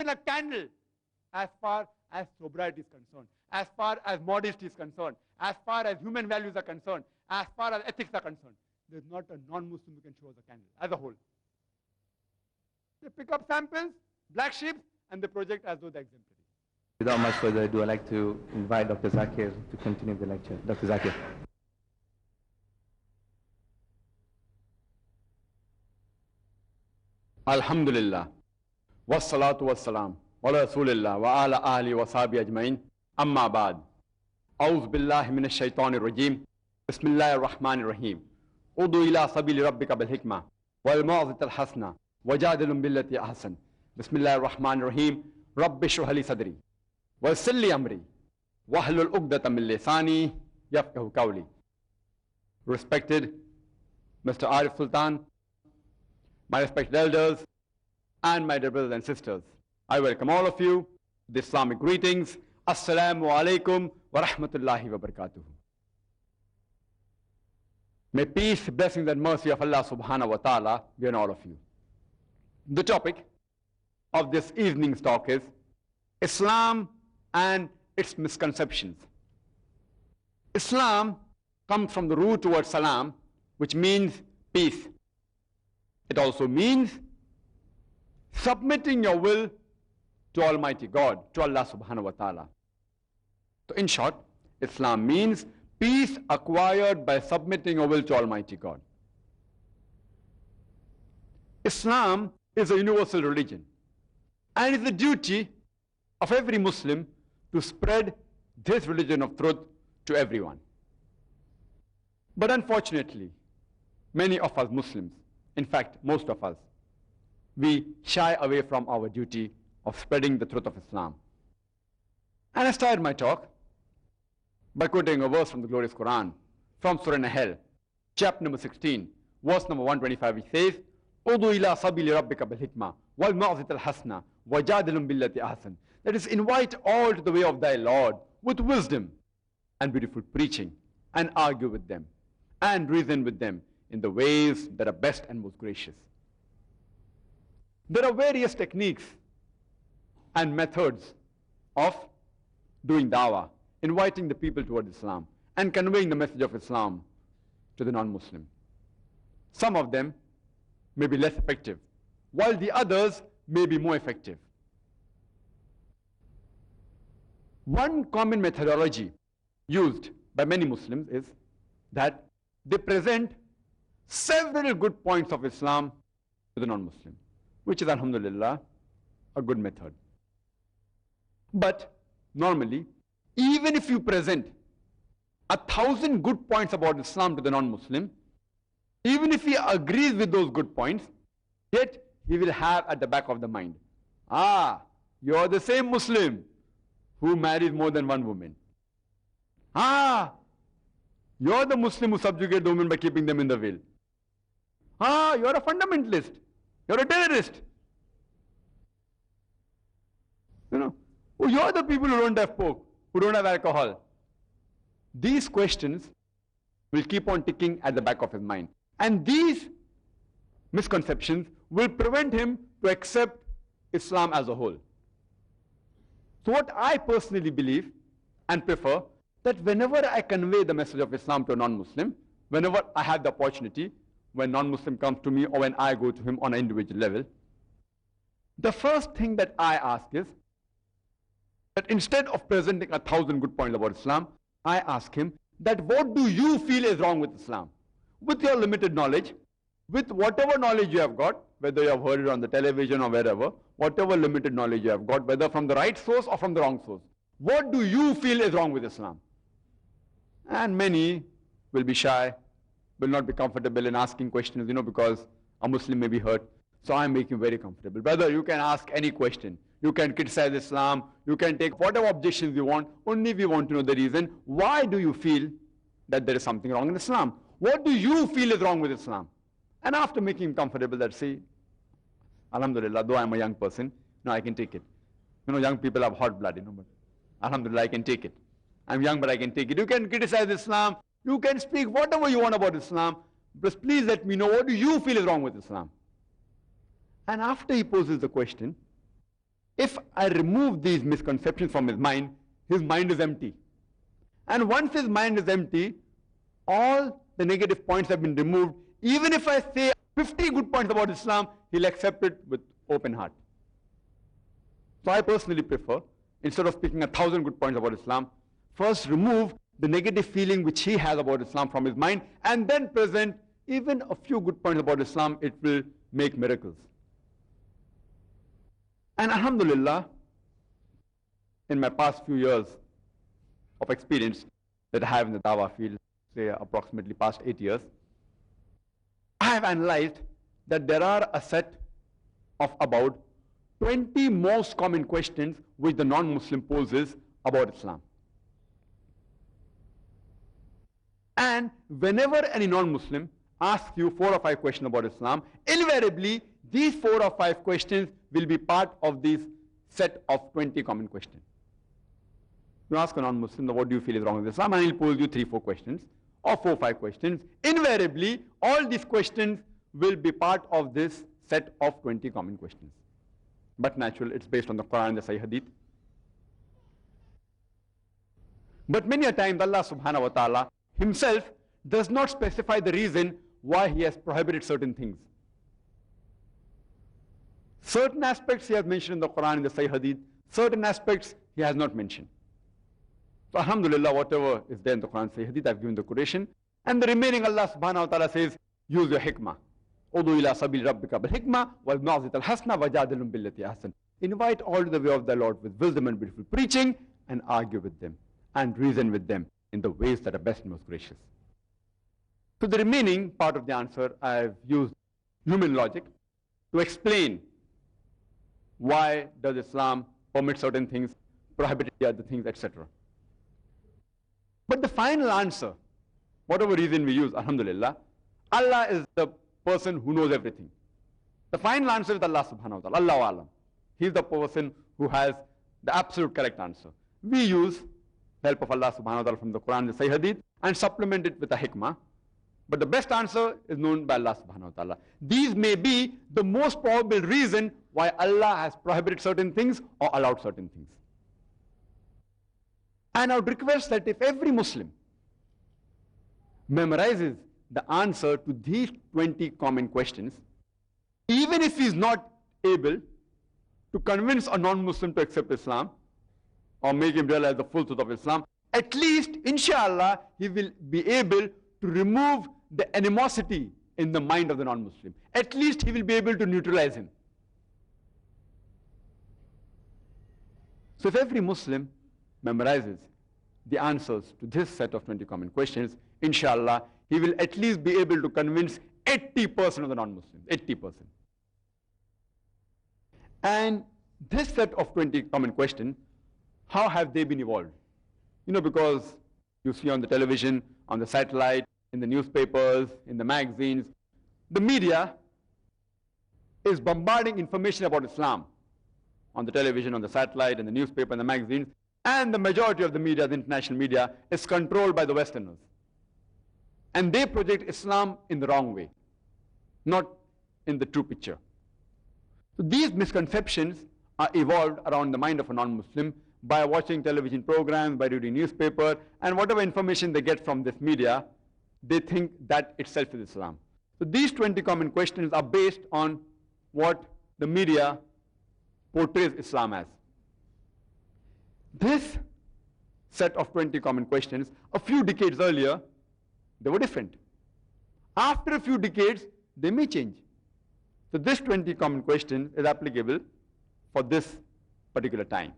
a candle as far as sobriety is concerned, as far as modesty is concerned, as far as human values are concerned, as far as ethics are concerned. There's not a non-Muslim who can show us a candle as a whole. They pick up samples, black sheep, and they project as though they're exemplary. Without much further ado, I'd like to invite Dr. Zakir to continue the lecture. Dr. Zakir. Alhamdulillah. Wassalatu wassalam. Wa rasulillah wa ala ahli wa sahbihi ajma'in. Amma ba'd. A'udhu billahi minash shaitanir rajim. Bismillahir rahmanir rahim. Udu ila sabili rabbika bil hikmah wal mau'izatil hasana wajadilhum billati ahsan. Bismillahir rahmanir rahim. Rabbi shrah li sadri wa yassir li amri wahlul 'uqdatam min lisani yafqahu qawli. Respected Mr. Arif Sultan, my respected elders, and my dear brothers and sisters, I welcome all of you with Islamic greetings. Assalamu alaikum wa rahmatullahi wa barakatuh. May peace, blessings, and mercy of Allah subhanahu wa ta'ala be on all of you. The topic of this evening's talk is Islam and its misconceptions. Islam comes from the root word salam, which means peace. It also means submitting your will to Almighty God, to Allah subhanahu wa ta'ala. So in short, Islam means peace acquired by submitting your will to Almighty God. Islam is a universal religion, and it's the duty of every Muslim to spread this religion of truth to everyone. But unfortunately, many of us Muslims, in fact, most of us, we shy away from our duty of spreading the truth of Islam. And I started my talk by quoting a verse from the glorious Qur'an, from Surah Nahl, chapter number 16, verse number 125, which says, Udu ila sabili rabbika bil hikmah wal mau'izatil hasana wajadilhum billati ahsan. That is, invite all to the way of thy Lord with wisdom and beautiful preaching, and argue with them, and reason with them in the ways that are best and most gracious. There are various techniques and methods of doing dawah, inviting the people towards Islam and conveying the message of Islam to the non-Muslim. Some of them may be less effective, while the others may be more effective. One common methodology used by many Muslims is that they present several good points of Islam to the non-Muslim, which is, Alhamdulillah, a good method. But normally, even if you present 1,000 good points about Islam to the non-Muslim, even if he agrees with those good points, yet he will have at the back of the mind, you're the same Muslim who marries more than one woman. You're the Muslim who subjugates the women by keeping them in the veil. You're a fundamentalist. You're a terrorist. You're the people who don't have pork, who don't have alcohol. These questions will keep on ticking at the back of his mind. And these misconceptions will prevent him to accept Islam as a whole. So what I personally believe and prefer, that whenever I convey the message of Islam to a non-Muslim, whenever I have the opportunity, when non-Muslim comes to me or when I go to him on an individual level, the first thing that I ask is that instead of presenting 1,000 good points about Islam, I ask him that what do you feel is wrong with Islam? With your limited knowledge, with whatever knowledge you have got, whether you have heard it on the television or wherever, whatever limited knowledge you have got, whether from the right source or from the wrong source, what do you feel is wrong with Islam? And many will be shy, will not be comfortable in asking questions, because a Muslim may be hurt. So I make him very comfortable. Brother, you can ask any question. You can criticize Islam. You can take whatever objections you want. Only we want to know the reason. Why do you feel that there is something wrong in Islam? What do you feel is wrong with Islam? And after making him comfortable, that say, Alhamdulillah, though I'm a young person, I can take it. Young people have hot blood, but Alhamdulillah, I can take it. I'm young, but I can take it. You can criticize Islam. You can speak whatever you want about Islam. But please let me know, what do you feel is wrong with Islam? And after he poses the question, if I remove these misconceptions from his mind is empty. And once his mind is empty, all the negative points have been removed. Even if I say 50 good points about Islam, he'll accept it with open heart. So I personally prefer, instead of speaking 1,000 good points about Islam, first remove the negative feeling which he has about Islam from his mind, and then present even a few good points about Islam. It will make miracles. And Alhamdulillah, in my past few years of experience that I have in the dawah field, say approximately past 8 years, I have analyzed that there are a set of about 20 most common questions which the non-Muslim poses about Islam. And whenever any non-Muslim asks you 4 or 5 questions about Islam, invariably these 4 or 5 questions will be part of this set of 20 common questions. You ask a non-Muslim, what do you feel is wrong with Islam? And he'll pose you 3-4 questions or 4-5 questions. Invariably, all these questions will be part of this set of 20 common questions. But natural, it's based on the Qur'an and the Sahih Hadith. But many a times Allah subhanahu wa ta'ala himself does not specify the reason why he has prohibited certain things. Certain aspects he has mentioned in the Qur'an and the Sahih Hadith, certain aspects he has not mentioned. So Alhamdulillah, whatever is there in the Qur'an and Sahih Hadith, I've given the quotation. And the remaining, Allah subhanahu wa ta'ala says, use your hikmah. Udu ila sabil rabbika bil hikmah wal ma'zit al hasna wajadilum billati ahsan. Invite all to the way of the Lord with wisdom and beautiful preaching, and argue with them and reason with them in the ways that are best and most gracious. So the remaining part of the answer, I've used human logic to explain why does Islam permit certain things, prohibit the other things, etc. But the final answer, whatever reason we use, Alhamdulillah, Allah is the person who knows everything. The final answer is Allah subhanahu wa ta'ala, Allahu alam. He is the person who has the absolute correct answer. We use help of Allah subhanahu wa ta'ala from the Quran and the Sahih Hadith and supplement it with a hikmah. But the best answer is known by Allah subhanahu wa ta'ala. These may be the most probable reason why Allah has prohibited certain things or allowed certain things. And I would request that if every Muslim memorizes the answer to these 20 common questions, even if he is not able to convince a non-Muslim to accept Islam or make him realize the full truth of Islam, at least, inshallah, he will be able to remove the animosity in the mind of the non-Muslim. At least he will be able to neutralize him. So if every Muslim memorizes the answers to this set of 20 common questions, inshallah, he will at least be able to convince 80% of the non-Muslims, 80%. And this set of 20 common questions, how have they been evolved? You know, because you see on the television, on the satellite, in the newspapers, in the magazines, the media is bombarding information about Islam on the television, on the satellite, in the newspaper, in the magazines, and the majority of the media, the international media, is controlled by the Westerners. And they project Islam in the wrong way, not in the true picture. So these misconceptions are evolved around the mind of a non-Muslim by watching television programs, by reading newspaper, and whatever information they get from this media, they think that itself is Islam. So these 20 common questions are based on what the media portrays Islam as. This set of 20 common questions, a few decades earlier, they were different. After a few decades, they may change. So this 20 common question is applicable for this particular time.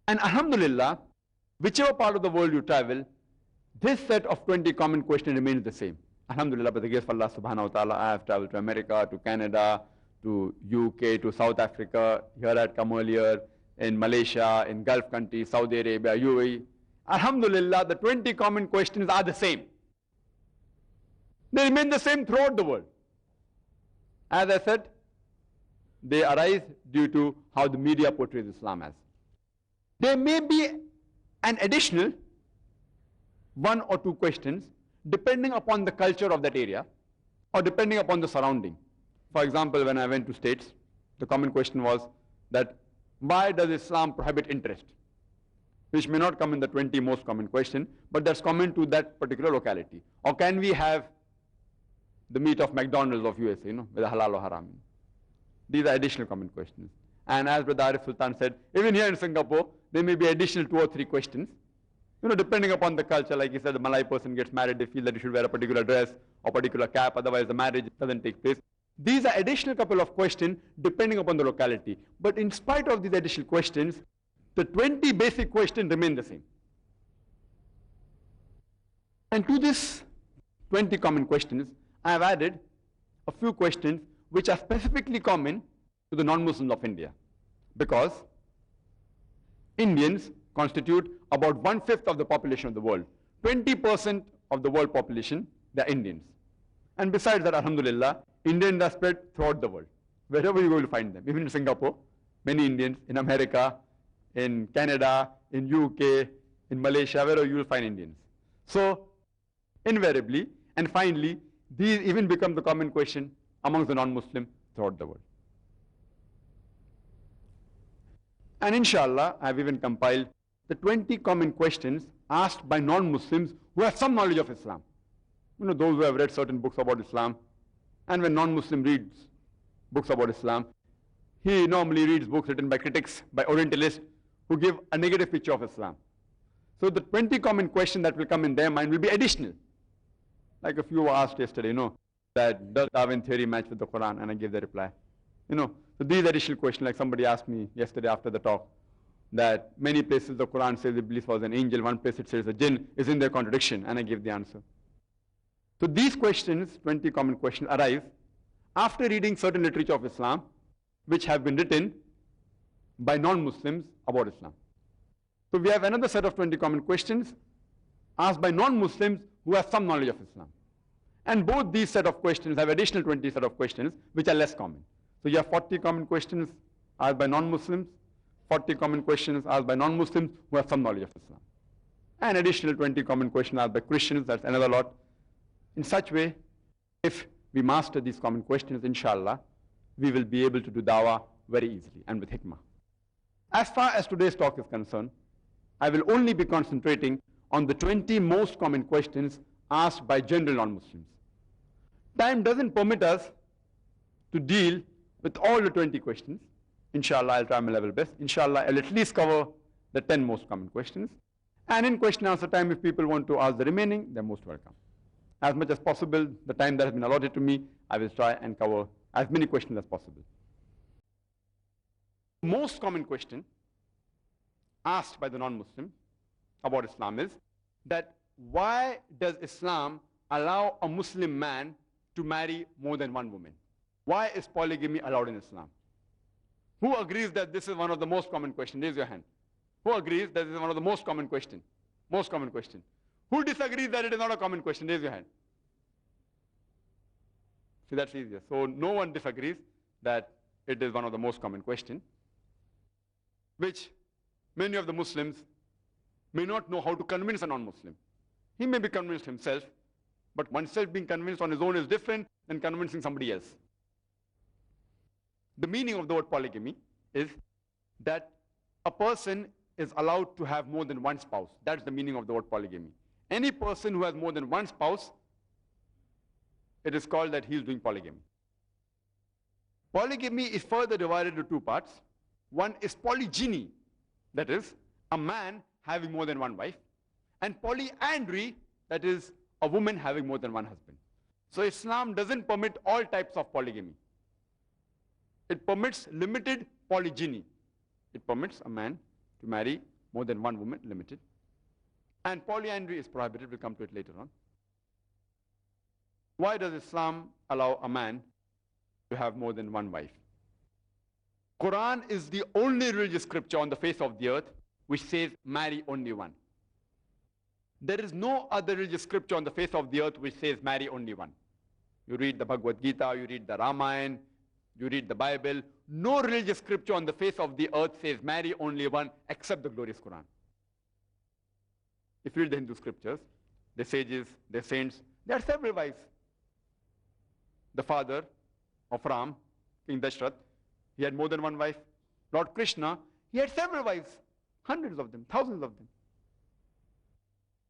And Alhamdulillah, whichever part of the world you travel, this set of 20 common questions remains the same. Alhamdulillah, by the grace of Allah subhanahu wa ta'ala, I have traveled to America, to Canada, to UK, to South Africa. Here I had come earlier, in Malaysia, in Gulf countries, Saudi Arabia, UAE. Alhamdulillah, the 20 common questions are the same. They remain the same throughout the world. As I said, they arise due to how the media portrays Islam as. There may be an additional 1 or 2 questions depending upon the culture of that area or depending upon the surrounding. For example, when I went to States, the common question was, that why does Islam prohibit interest? Which may not come in the 20 most common question, but that's common to that particular locality. Or can we have the meat of McDonald's of USA, whether halal or haram? These are additional common questions. And as Brother Arif Sultan said, even here in Singapore, there may be additional 2 or 3 questions. Depending upon the culture, like he said, the Malay person gets married, they feel that he should wear a particular dress or particular cap, otherwise the marriage doesn't take place. These are additional couple of questions depending upon the locality. But in spite of these additional questions, the 20 basic questions remain the same. And to this 20 common questions, I have added a few questions which are specifically common to the non-Muslims of India. Because Indians constitute about 1/5 of the population of the world. 20% of the world population, they are Indians. And besides that, Alhamdulillah, Indians are spread throughout the world. Wherever you will find them. Even in Singapore, many Indians. In America, in Canada, in UK, in Malaysia, wherever you will find Indians. So, invariably, and finally, these even become the common question amongst the non-Muslim throughout the world. And inshallah, I have even compiled the 20 common questions asked by non-Muslims who have some knowledge of Islam. Those who have read certain books about Islam. And when non-Muslim reads books about Islam, he normally reads books written by critics, by Orientalists, who give a negative picture of Islam. So the 20 common questions that will come in their mind will be additional. Like a few were asked yesterday, that does Darwin theory match with the Qur'an? And I gave the reply. So these additional questions, like somebody asked me yesterday after the talk, that many places the Qur'an says Iblis was an angel, one place it says a jinn, is in their contradiction, and I gave the answer. So these questions, 20 common questions, arise after reading certain literature of Islam, which have been written by non-Muslims about Islam. So we have another set of 20 common questions asked by non-Muslims who have some knowledge of Islam. And both these set of questions have additional 20 set of questions which are less common. So you have 40 common questions asked by non-Muslims, 40 common questions asked by non-Muslims who have some knowledge of Islam. And additional 20 common questions asked by Christians, that's another lot. In such way, if we master these common questions, inshallah, we will be able to do dawah very easily and with hikmah. As far as today's talk is concerned, I will only be concentrating on the 20 most common questions asked by general non-Muslims. Time doesn't permit us to deal with all the 20 questions. Inshallah, I'll try my level best. Inshallah, I'll at least cover the 10 most common questions. And in question and answer time, if people want to ask the remaining, they're most welcome. As much as possible, the time that has been allotted to me, I will try and cover as many questions as possible. Most common question asked by the non-Muslim about Islam is that why does Islam allow a Muslim man to marry more than one woman? Why is polygamy allowed in Islam? Who agrees that this is one of the most common questions? Raise your hand. Who agrees that this is one of the most common question? Most common question. Who disagrees that it is not a common question? Raise your hand. See, that's easier. So no one disagrees that it is one of the most common questions, which many of the Muslims may not know how to convince a non-Muslim. He may be convinced himself, but oneself being convinced on his own is different than convincing somebody else. The meaning of the word polygamy is that a person is allowed to have more than one spouse. That's the meaning of the word polygamy. Any person who has more than one spouse, it is called that he is doing polygamy. Polygamy is further divided into 2 parts. One is polygyny, that is, a man having more than one wife, and polyandry, that is, a woman having more than one husband. So Islam doesn't permit all types of polygamy. It permits limited polygyny. It permits a man to marry more than one woman, limited. And polyandry is prohibited. We'll come to it later on. Why does Islam allow a man to have more than one wife? Quran is the only religious scripture on the face of the earth which says marry only one. There is no other religious scripture on the face of the earth which says marry only one. You read the Bhagavad Gita, you read the Ramayana, you read the Bible. No religious scripture on the face of the earth says marry only one except the glorious Quran. If you read the Hindu scriptures, the sages, the saints, there are several wives. The father of Ram, King Dashrath, he had more than one wife. Lord Krishna, he had several wives, hundreds of them, thousands of them.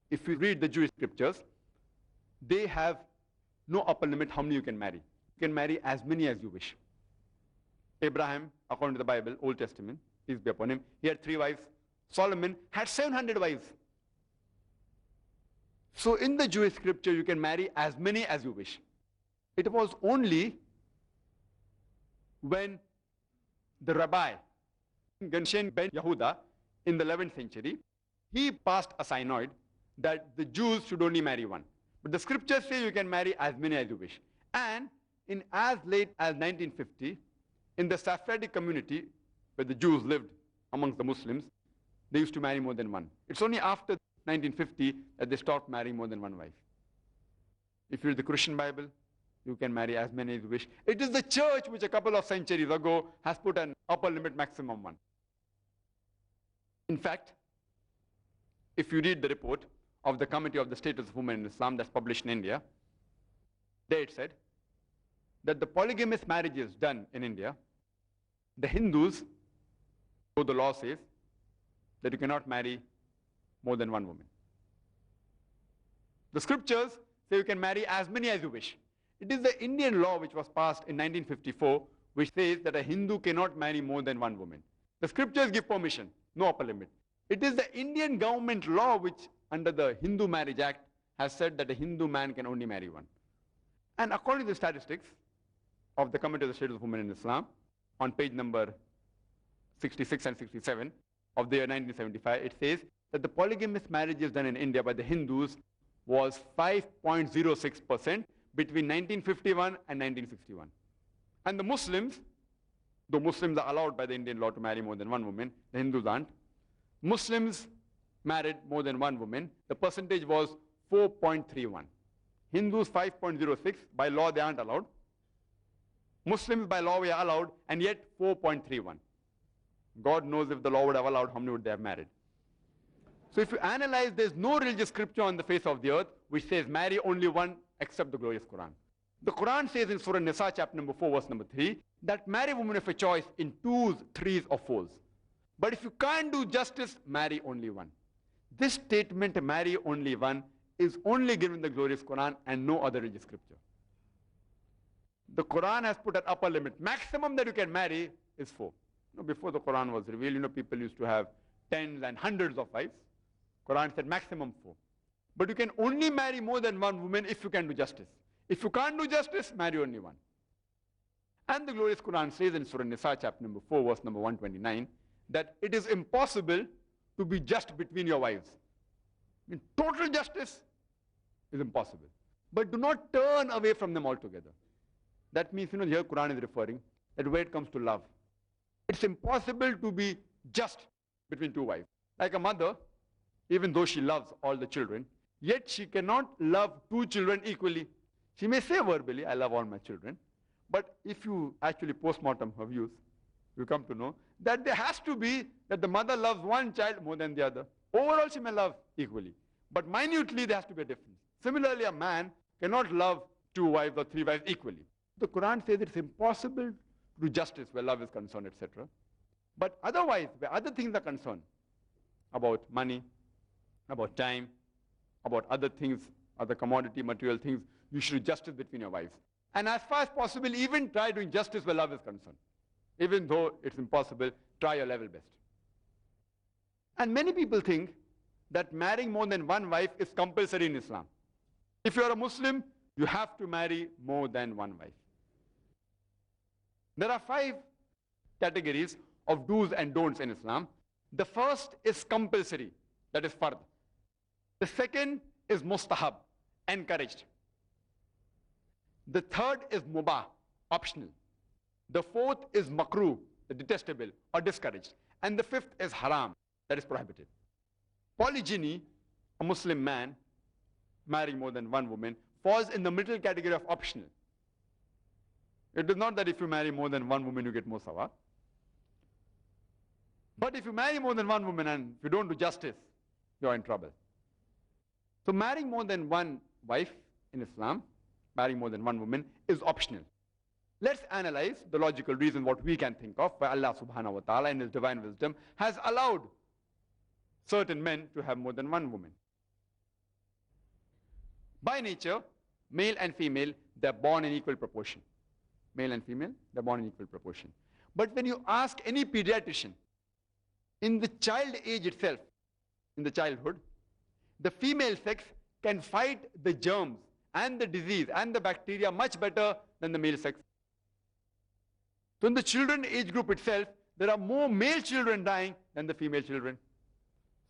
If you read the Jewish scriptures, they have no upper limit how many you can marry. You can marry as many as you wish. Abraham, according to the Bible, Old Testament, peace be upon him, he had 3 wives. Solomon had 700 wives. So in the Jewish scripture, you can marry as many as you wish. It was only when the rabbi, Genshen ben Yehuda, in the 11th century, he passed a synod that the Jews should only marry one. But the scriptures say you can marry as many as you wish. And in as late as 1950, in the Sephardic community, where the Jews lived amongst the Muslims, they used to marry more than one. It's only after 1950 that they stopped marrying more than one wife. If you read the Christian Bible, you can marry as many as you wish. It is the church which a couple of centuries ago has put an upper limit, maximum one. In fact, if you read the report of the Committee of the Status of Women in Islam that's published in India, there it said that the polygamous marriages done in India, the Hindus, so the law says, that you cannot marry more than one woman. The scriptures say you can marry as many as you wish. It is the Indian law which was passed in 1954 which says that a Hindu cannot marry more than one woman. The scriptures give permission, no upper limit. It is the Indian government law which under the Hindu Marriage Act has said that a Hindu man can only marry one. And according to the statistics of the Committee of the Status of Women in Islam, on page number 66 and 67 of the year 1975, it says that the polygamous marriages done in India by the Hindus was 5.06% between 1951 and 1961. And the Muslims, though Muslims are allowed by the Indian law to marry more than one woman, the Hindus aren't. Muslims married more than one woman. The percentage was 4.31. Hindus 5.06, by law they aren't allowed. Muslims by law we are allowed, and yet 4.31. God knows if the law would have allowed, how many would they have married. So if you analyze, there's no religious scripture on the face of the earth which says marry only one except the glorious Quran. The Quran says in Surah Nisa chapter number 4 verse number 3 that marry women of a choice in 2s, 3s or 4s. But if you can't do justice, marry only one. This statement, marry only one, is only given in the glorious Quran and no other religious scripture. The Quran has put an upper limit. Maximum that you can marry is 4. Before the Quran was revealed, people used to have tens and hundreds of wives. Quran said maximum 4. But you can only marry more than one woman if you can do justice. If you can't do justice, marry only one. And the glorious Quran says in Surah Nisa chapter number 4 verse number 129 that it is impossible to be just between your wives. Total justice is impossible. But do not turn away from them altogether. That means, here Quran is referring that when it comes to love, it's impossible to be just between two wives. Like a mother, even though she loves all the children, yet she cannot love two children equally. She may say verbally, I love all my children, but if you actually postmortem her views, you come to know that there has to be that the mother loves one child more than the other. Overall, she may love equally, but minutely there has to be a difference. Similarly, a man cannot love 2 wives or 3 wives equally. The Quran says it's impossible to do justice where love is concerned, etc. But otherwise, where other things are concerned, about money, about time, about other things, other commodity, material things, you should do justice between your wives. And as far as possible, even try doing justice where love is concerned. Even though it's impossible, try your level best. And many people think that marrying more than one wife is compulsory in Islam. If you're a Muslim, you have to marry more than one wife. There are 5 categories of do's and don'ts in Islam. The first is compulsory, that is fard. The second is mustahab, encouraged. The third is mubah, optional. The fourth is makruh, the detestable or discouraged. And the fifth is haram, that is prohibited. Polygyny, a Muslim man marrying more than one woman, falls in the middle category of optional. It is not that if you marry more than one woman, you get more sawab. But if you marry more than one woman and if you don't do justice, you're in trouble. So marrying more than one wife in Islam, marrying more than one woman, is optional. Let's analyze the logical reason what we can think of why Allah subhanahu wa ta'ala in His divine wisdom has allowed certain men to have more than one woman. By nature, male and female, they're born in equal proportion. Male and female, they're born in equal proportion. But when you ask any pediatrician, in the child age itself, in the childhood, the female sex can fight the germs and the disease and the bacteria much better than the male sex. So in the children age group itself, there are more male children dying than the female children.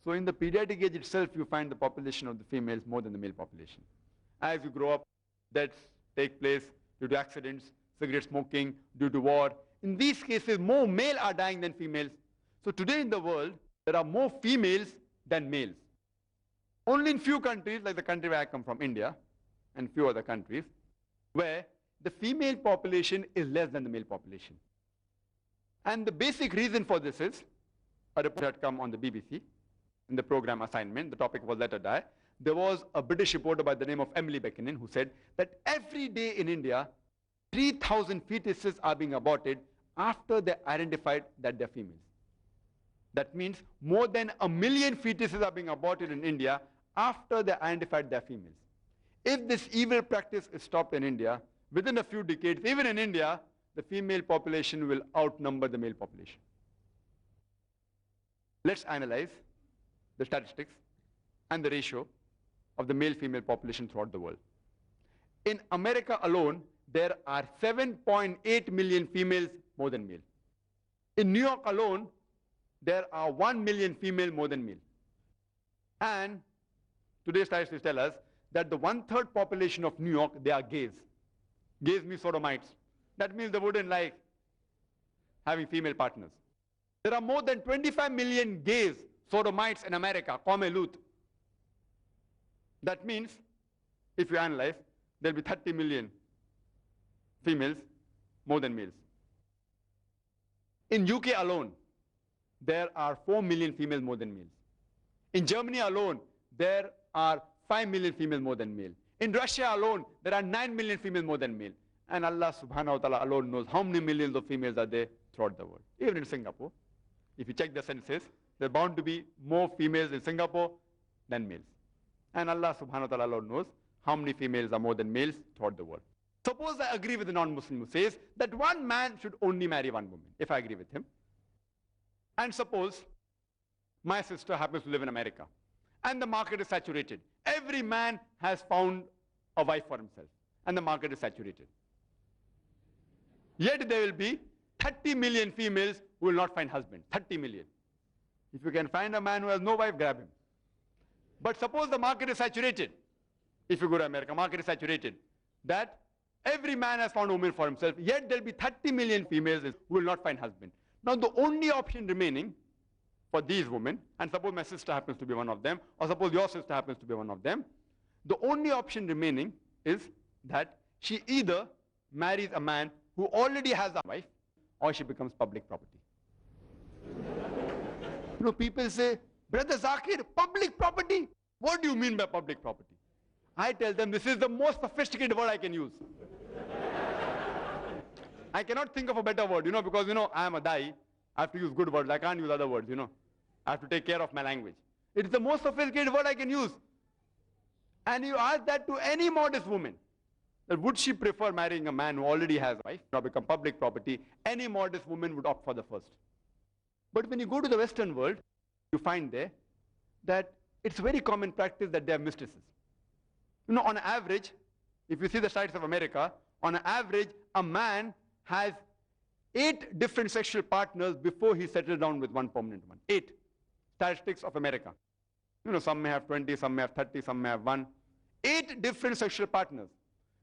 So in the pediatric age itself, you find the population of the females more than the male population. As you grow up, deaths take place due to accidents, cigarette smoking, due to war. In these cases, more male are dying than females. So today in the world, there are more females than males. Only in few countries, like the country where I come from, India, and few other countries, where the female population is less than the male population. And the basic reason for this is, a report had come on the BBC, in the program assignment, the topic was Let Her Die. There was a British reporter by the name of Emily Beckonen who said that every day in India, 3,000 fetuses are being aborted after they identified that they're females. That means more than 1 million fetuses are being aborted in India after they identified they're females. If this evil practice is stopped in India, within a few decades, even in India, the female population will outnumber the male population. Let's analyze the statistics and the ratio of the male-female population throughout the world. In America alone, there are 7.8 million females more than male. In New York alone, there are 1 million female more than male. And today's statistics tell us that the 1/3 population of New York, they are gays. Gays means sodomites. That means they wouldn't like having female partners. There are more than 25 million gays, sodomites in America, Qomelut. That means, if you analyze, there'll be 30 million females more than males. In UK alone, there are 4 million females more than males. In Germany alone, there are 5 million females more than male. In Russia alone, there are 9 million females more than male. And Allah subhanahu wa ta'ala alone knows how many millions of females are there throughout the world. Even in Singapore, if you check the census, there are bound to be more females in Singapore than males. And Allah subhanahu wa ta'ala alone knows how many females are more than males throughout the world. Suppose I agree with the non-Muslim who says that one man should only marry one woman, if I agree with him. And suppose my sister happens to live in America and the market is saturated. Every man has found a wife for himself and the market is saturated. Yet there will be 30 million females who will not find husband. 30 million. If you can find a man who has no wife, grab him. But suppose the market is saturated. If you go to America, market is saturated. That every man has found a woman for himself, yet there will be 30 million females who will not find husband. Now the only option remaining for these women, and suppose my sister happens to be one of them, or suppose your sister happens to be one of them, the only option remaining is that she either marries a man who already has a wife, or she becomes public property. You know, people say, Brother Zakir, public property? What do you mean by public property? I tell them this is the most sophisticated word I can use. I cannot think of a better word, because, I am a Dai. I have to use good words. I can't use other words, I have to take care of my language. It is the most sophisticated word I can use. And you ask that to any modest woman, that would she prefer marrying a man who already has a wife or become public property? Any modest woman would opt for the first. But when you go to the Western world, you find there that it's very common practice that they have mistresses. On average, if you see the statistics of America, on average, a man has 8 different sexual partners before he settles down with one permanent one. 8. Statistics of America. Some may have 20, some may have 30, some may have 1. 8 different sexual partners.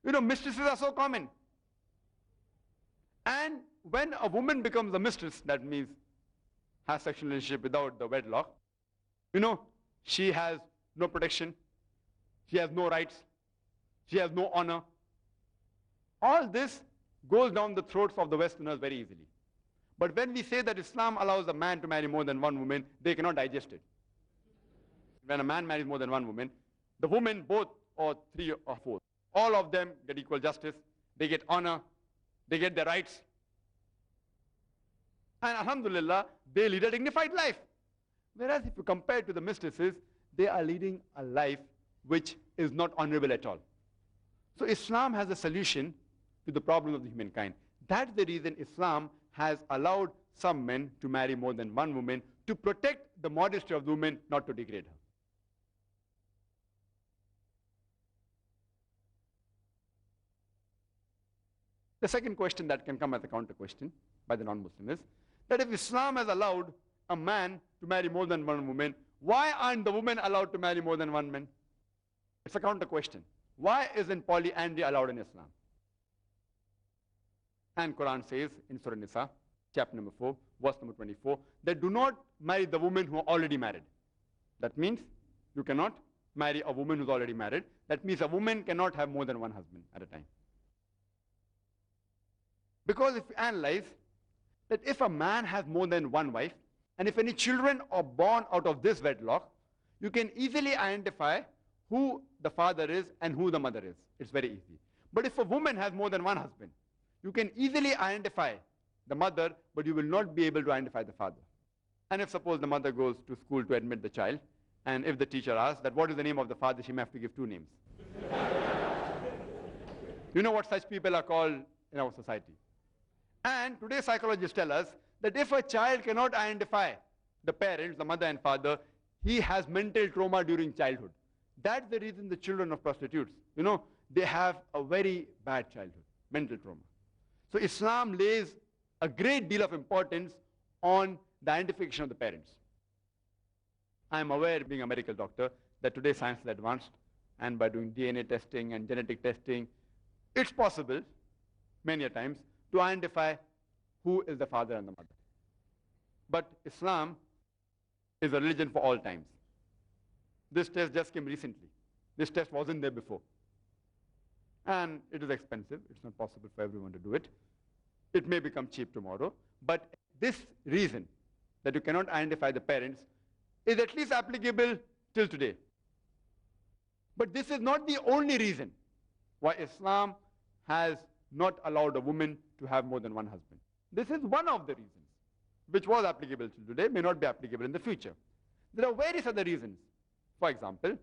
Mistresses are so common. And when a woman becomes a mistress, that means has sexual relationship without the wedlock, she has no protection, she has no rights, she has no honor. All this goes down the throats of the Westerners very easily. But when we say that Islam allows a man to marry more than one woman, they cannot digest it. When a man marries more than one woman, the women, both or 3 or 4, all of them get equal justice, they get honor, They get their rights. And Alhamdulillah, they lead a dignified life. Whereas if you compare to the mistresses, they are leading a life which is not honorable at all. So Islam has a solution to the problem of the humankind. That's the reason Islam has allowed some men to marry more than one woman to protect the modesty of the woman, not to degrade her. The second question that can come as a counter question by the non-Muslim is that if Islam has allowed a man to marry more than one woman, why aren't the women allowed to marry more than one man? It's a counter question. Why isn't polyandry allowed in Islam? And Quran says in Surah Nisa, chapter number 4, verse number 24, that do not marry the women who are already married. That means you cannot marry a woman who's already married. That means a woman cannot have more than one husband at a time. Because if you analyze that if a man has more than one wife, and if any children are born out of this wedlock, you can easily identify who the father is and who the mother is. It's very easy. But if a woman has more than one husband, you can easily identify the mother, but you will not be able to identify the father. And if suppose the mother goes to school to admit the child, and if the teacher asks that what is the name of the father, she may have to give two names. You know what such people are called in our society. And today psychologists tell us that if a child cannot identify the parents, the mother and father, he has mental trauma during childhood. That's the reason the children of prostitutes, they have a very bad childhood, mental trauma. So Islam lays a great deal of importance on the identification of the parents. I am aware, being a medical doctor, that today science is advanced, and by doing DNA testing and genetic testing, it's possible, many a times, to identify who is the father and the mother. But Islam is a religion for all times. This test just came recently. This test wasn't there before. And it is expensive. It's not possible for everyone to do it. It may become cheap tomorrow. But this reason that you cannot identify the parents is at least applicable till today. But this is not the only reason why Islam has not allowed a woman to have more than one husband. This is one of the reasons which was applicable till today, may not be applicable in the future. There are various other reasons. For example,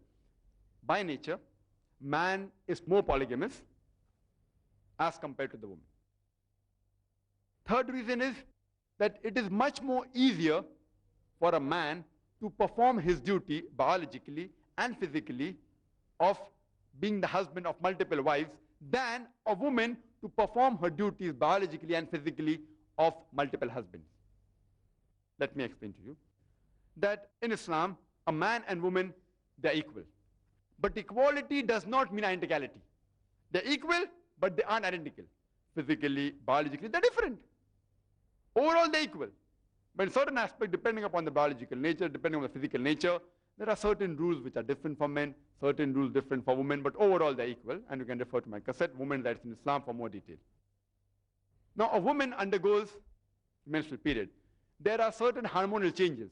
by nature, man is more polygamous as compared to the woman. Third reason is that it is much more easier for a man to perform his duty biologically and physically of being the husband of multiple wives than a woman to perform her duties biologically and physically of multiple husbands. Let me explain to you that in Islam, a man and woman, they're equal. But equality does not mean identicality. They're equal, but they aren't identical. Physically, biologically, they're different. Overall, they're equal. But in certain aspects, depending upon the biological nature, depending on the physical nature, there are certain rules which are different for men, certain rules different for women, but overall they're equal. And you can refer to my cassette, Women's Rights in Islam, for more detail. Now, a woman undergoes menstrual period. There are certain hormonal changes.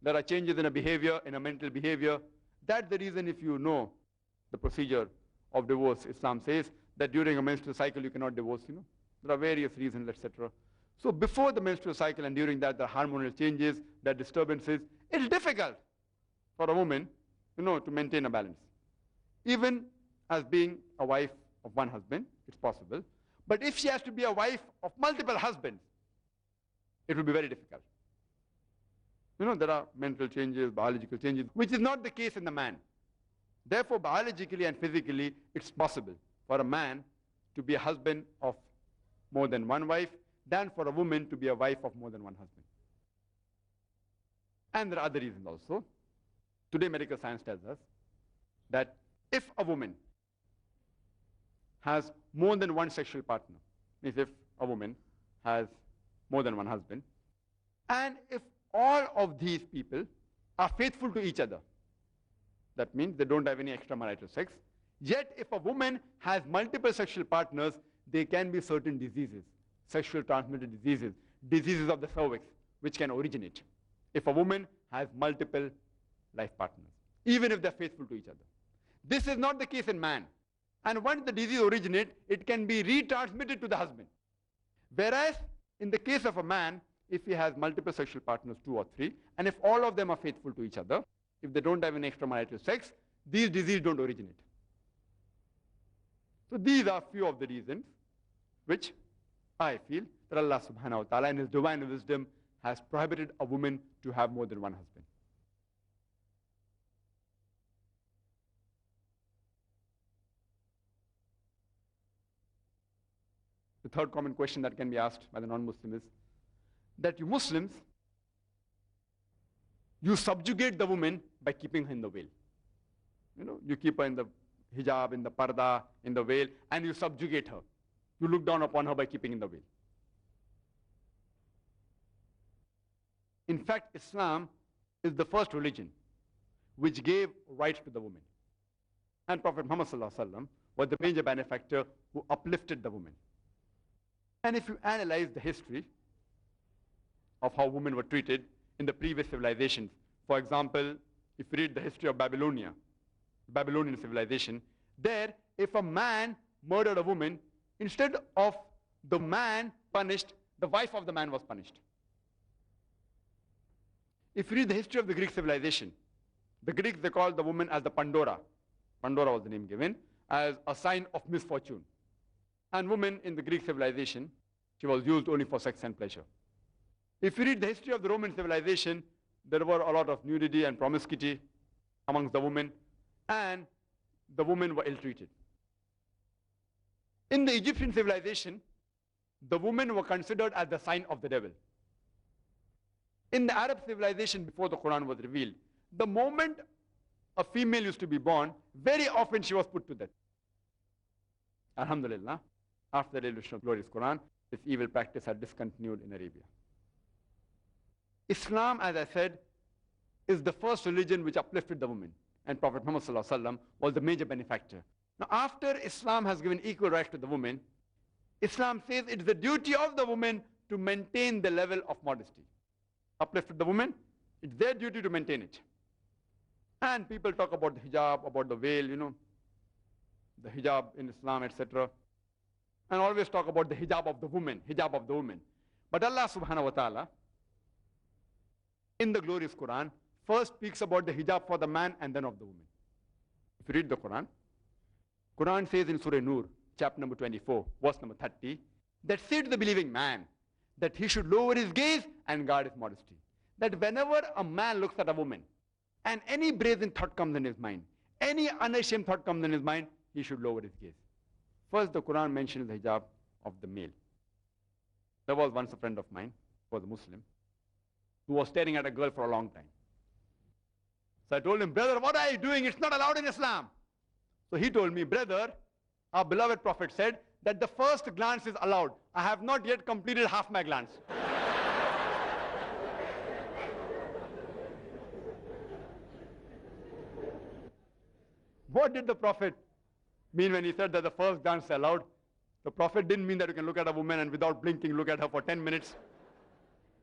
There are changes in a behavior, in a mental behavior. That's the reason, if you know the procedure of divorce, Islam says that during a menstrual cycle you cannot divorce, There are various reasons, etc. So before the menstrual cycle and during that, the hormonal changes, the disturbances, it's difficult for a woman, to maintain a balance. Even as being a wife of one husband, it's possible. But if she has to be a wife of multiple husbands, it will be very difficult. There are mental changes, biological changes, which is not the case in the man. Therefore, biologically and physically, it's possible for a man to be a husband of more than one wife than for a woman to be a wife of more than one husband. And there are other reasons also. Today, medical science tells us that if a woman has more than one sexual partner, means if a woman has more than one husband, and if all of these people are faithful to each other, that means they don't have any extramarital sex, yet if a woman has multiple sexual partners, there can be certain diseases, sexual transmitted diseases, diseases of the cervix, which can originate if a woman has multiple life partners, even if they're faithful to each other. This is not the case in man. And once the disease originates, it can be retransmitted to the husband. Whereas, in the case of a man, if he has multiple sexual partners, 2 or 3, and if all of them are faithful to each other, if they don't have any extramarital sex, these diseases don't originate. So these are few of the reasons which I feel that Allah subhanahu wa ta'ala in His divine wisdom has prohibited a woman to have more than one husband. The third common question that can be asked by the non-Muslim is that you Muslims, you subjugate the woman by keeping her in the veil. You know, you keep her in the hijab, in the parda, in the veil, and you subjugate her. You look down upon her by keeping in the veil. In fact, Islam is the first religion which gave rights to the woman. And Prophet Muhammad was the major benefactor who uplifted the woman. And if you analyze the history of how women were treated in the previous civilizations, for example, if you read the history of Babylonian civilization, there, if a man murdered a woman, instead of the man punished, the wife of the man was punished. If you read the history of the Greek civilization, the Greeks, they called the woman as the Pandora. Pandora was the name given, as a sign of misfortune. And woman in the Greek civilization, she was used only for sex and pleasure. If you read the history of the Roman civilization, there were a lot of nudity and promiscuity amongst the women, and the women were ill-treated. In the Egyptian civilization, the women were considered as the sign of the devil. In the Arab civilization before the Qur'an was revealed, the moment a female used to be born, very often she was put to death. Alhamdulillah, after the revelation of glorious Qur'an, this evil practice had discontinued in Arabia. Islam, as I said, is the first religion which uplifted the woman. And Prophet Muhammad was the major benefactor. Now, after Islam has given equal rights to the woman, Islam says it's the duty of the woman to maintain the level of modesty. Uplifted the woman, it's their duty to maintain it. And people talk about the hijab, about the veil, you know, the hijab in Islam, etc. And always talk about the hijab of the woman, hijab of the woman. But Allah subhanahu wa ta'ala, in the glorious Quran, first speaks about the hijab for the man and then of the woman. If you read the Quran, Quran says in Surah Nur, chapter number 24, verse number 30, that say to the believing man that he should lower his gaze and guard his modesty. That whenever a man looks at a woman and any brazen thought comes in his mind, any unashamed thought comes in his mind, he should lower his gaze. First, the Quran mentions the hijab of the male. There was once a friend of mine, who was a Muslim, who was staring at a girl for a long time. So I told him, brother, what are you doing? It's not allowed in Islam. So he told me, brother, our beloved Prophet said that the first glance is allowed. I have not yet completed half my glance. What did the Prophet mean when he said that the first glance is allowed? The Prophet didn't mean that you can look at a woman and without blinking look at her for 10 minutes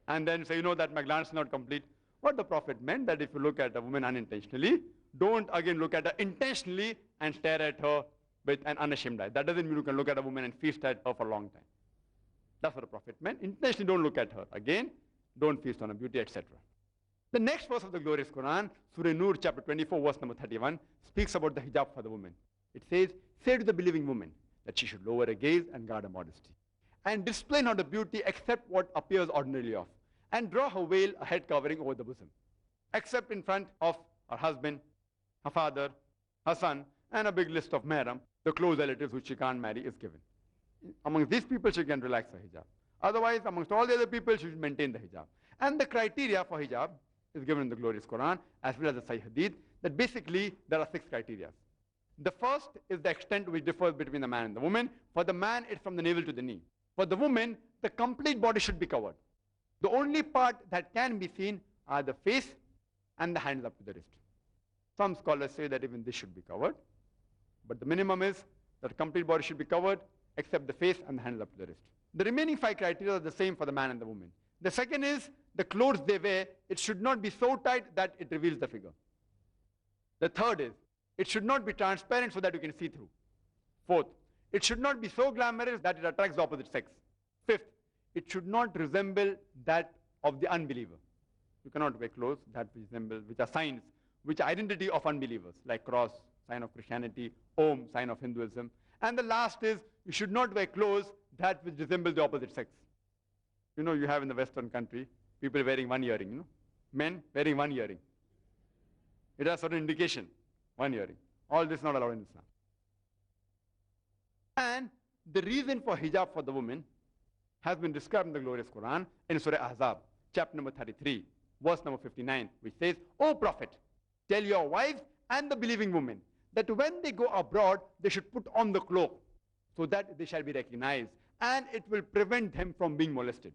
and then say, you know that my glance is not complete. What the Prophet meant that if you look at a woman unintentionally, don't again look at her intentionally and stare at her with an unashamed eye. That doesn't mean you can look at a woman and feast at her for a long time. That's what the Prophet meant. Intentionally don't look at her. Again, don't feast on her beauty, etc. The next verse of the glorious Quran, Surah Nur, chapter 24, verse number 31, speaks about the hijab for the woman. It says, say to the believing woman that she should lower her gaze and guard her modesty, and display not the beauty except what appears ordinarily of, and draw her veil, a head covering over the bosom, except in front of her husband, her father, her son, and a big list of mahram, the close relatives which she can't marry is given. Among these people, she can relax her hijab. Otherwise, amongst all the other people, she should maintain the hijab. And the criteria for hijab is given in the glorious Quran, as well as the Sahih Hadith, that basically there are 6 criteria. The first is the extent which differs between the man and the woman. For the man, it's from the navel to the knee. For the woman, the complete body should be covered. The only part that can be seen are the face and the hands up to the wrist. Some scholars say that even this should be covered. But the minimum is that the complete body should be covered except the face and the hands up to the wrist. The remaining 5 criteria are the same for the man and the woman. The second is the clothes they wear, it should not be so tight that it reveals the figure. The third is, it should not be transparent so that you can see through. Fourth, it should not be so glamorous that it attracts the opposite sex. Fifth, it should not resemble that of the unbeliever. You cannot wear clothes that resemble, which are signs, which are identity of unbelievers, like cross, sign of Christianity, Om, sign of Hinduism. And the last is, you should not wear clothes that which resemble the opposite sex. You know, you have in the Western country, people wearing one earring, you know, men wearing one earring. It has certain indication, one earring. All this is not allowed in Islam. And the reason for hijab for the woman has been described in the glorious Quran in Surah Ahzab, chapter number 33, verse number 59, which says, O Prophet, tell your wives and the believing women that when they go abroad, they should put on the cloak so that they shall be recognized, and it will prevent them from being molested.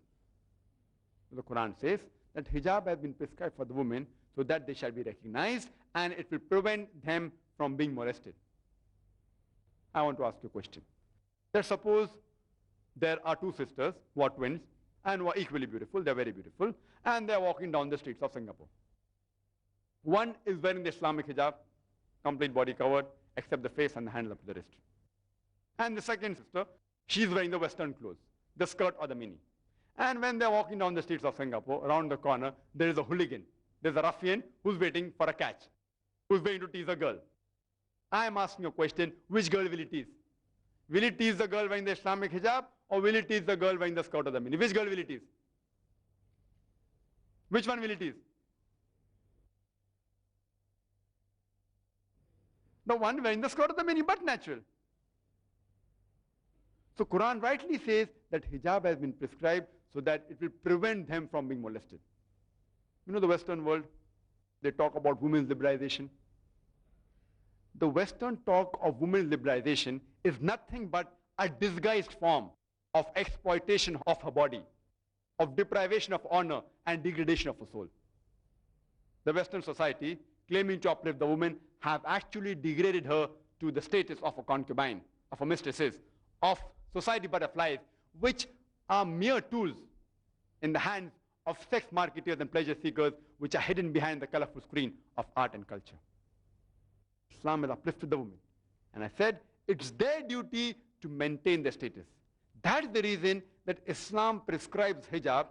The Quran says that hijab has been prescribed for the women so that they shall be recognized, and it will prevent them from being molested. I want to ask you a question. Let's suppose there are two sisters who are twins and who are equally beautiful, they're very beautiful, and they're walking down the streets of Singapore. One is wearing the Islamic hijab, complete body covered, except the face and the hands up to the wrist. And the second sister, she's wearing the Western clothes, the skirt or the mini. And when they're walking down the streets of Singapore, around the corner, there is a hooligan. There's a ruffian who's waiting for a catch, who's going to tease a girl. I'm asking a question, which girl will he tease? Will he tease the girl wearing the Islamic hijab, or will he tease the girl wearing the skirt or the mini? Which girl will he tease? Which one will he tease? The one wearing the skirt or the mini, but natural. So Quran rightly says that hijab has been prescribed so that it will prevent them from being molested. You know, the Western world, they talk about women's liberalization. The Western talk of women's liberalization is nothing but a disguised form of exploitation of her body, of deprivation of honor and degradation of her soul. The Western society, claiming to uplift the woman, have actually degraded her to the status of a concubine, of a mistresses, of society butterflies, which are mere tools in the hands of sex marketers and pleasure seekers, which are hidden behind the colorful screen of art and culture. Islam has uplifted the woman. And I said, it's their duty to maintain their status. That's the reason that Islam prescribes hijab,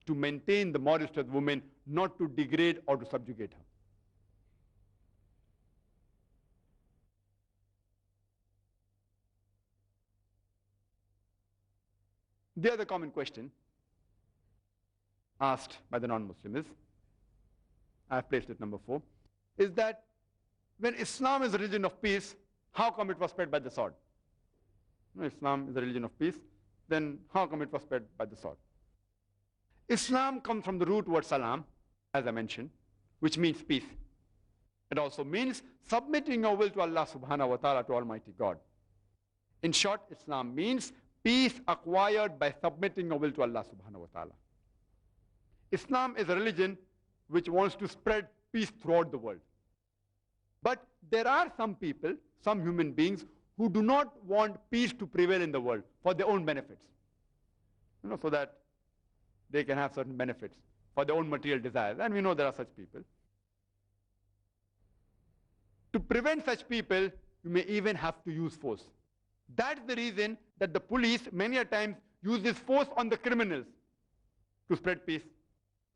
to maintain the modesty of the woman, not to degrade or to subjugate her. The other common question asked by the non-Muslim is, I have placed it number 4, is that when Islam is a religion of peace, how come it was spread by the sword? Islam is a religion of peace, then how come it was spread by the sword? Islam comes from the root word salam, as I mentioned, which means peace. It also means submitting your will to Allah subhanahu wa ta'ala, to Almighty God. In short, Islam means peace acquired by submitting your will to Allah subhanahu wa ta'ala. Islam is a religion which wants to spread peace throughout the world. But there are some people, some human beings, who do not want peace to prevail in the world for their own benefits. So that they can have certain benefits for their own material desires. And we know there are such people. To prevent such people, you may even have to use force. That's the reason that the police many a times uses force on the criminals to spread peace.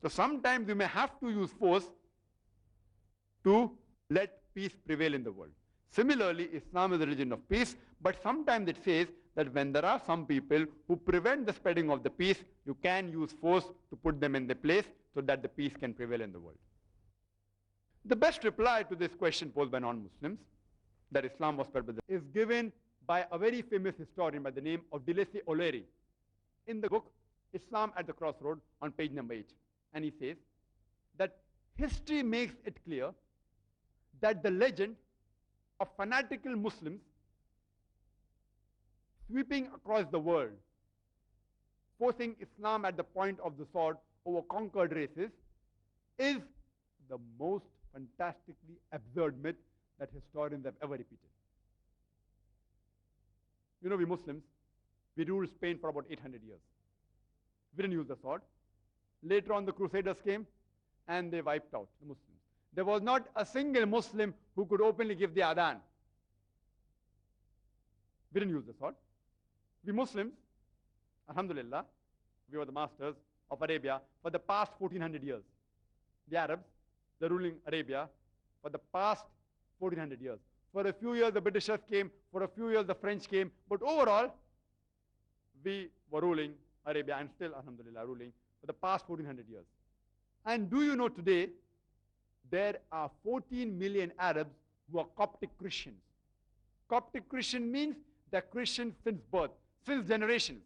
So sometimes you may have to use force to let peace prevail in the world. Similarly, Islam is a religion of peace, but sometimes it says that when there are some people who prevent the spreading of the peace, you can use force to put them in their place so that the peace can prevail in the world. The best reply to this question posed by non-Muslims, that Islam was spread by is given by a very famous historian by the name of Delesse O'Leary in the book Islam at the Crossroad on page number 8. And he says that history makes it clear that the legend of fanatical Muslims sweeping across the world, forcing Islam at the point of the sword over conquered races, is the most fantastically absurd myth that historians have ever repeated. You know, we Muslims, we ruled Spain for about 800 years. We didn't use the sword. Later on, the Crusaders came and they wiped out the Muslims. There was not a single Muslim who could openly give the adhan. We didn't use the sword. We Muslims, Alhamdulillah, we were the masters of Arabia for the past 1400 years. The Arabs, they're ruling Arabia for the past 1400 years. For a few years the Britishers came, for a few years the French came, but overall we were ruling Arabia and still, Alhamdulillah, ruling for the past 1400 years. And do you know today there are 14 million Arabs who are Coptic Christians. Coptic Christian means they're Christians since birth, since generations.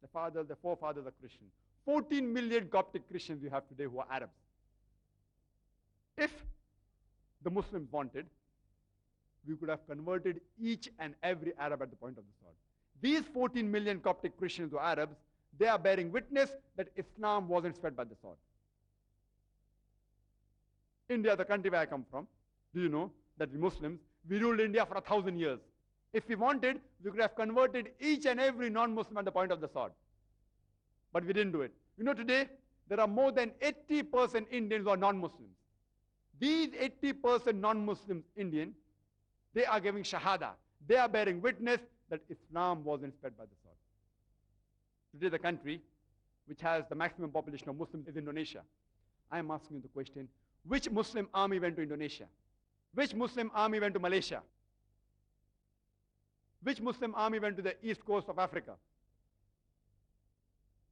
The fathers, the forefathers are Christian. 14 million Coptic Christians you have today who are Arabs. If the Muslims wanted, we could have converted each and every Arab at the point of the sword. These 14 million Coptic Christians who are Arabs, they are bearing witness that Islam wasn't spread by the sword. India, the country where I come from, do you know that we Muslims, we ruled India for 1,000 years. If we wanted, we could have converted each and every non-Muslim at the point of the sword. But we didn't do it. You know, today, there are more than 80% Indians who are non-Muslims. These 80% non-Muslims Indian, they are giving shahada. They are bearing witness that Islam wasn't spread by the sword. Today, the country which has the maximum population of Muslims is Indonesia. I am asking you the question, which Muslim army went to Indonesia? Which Muslim army went to Malaysia? Which Muslim army went to the east coast of Africa?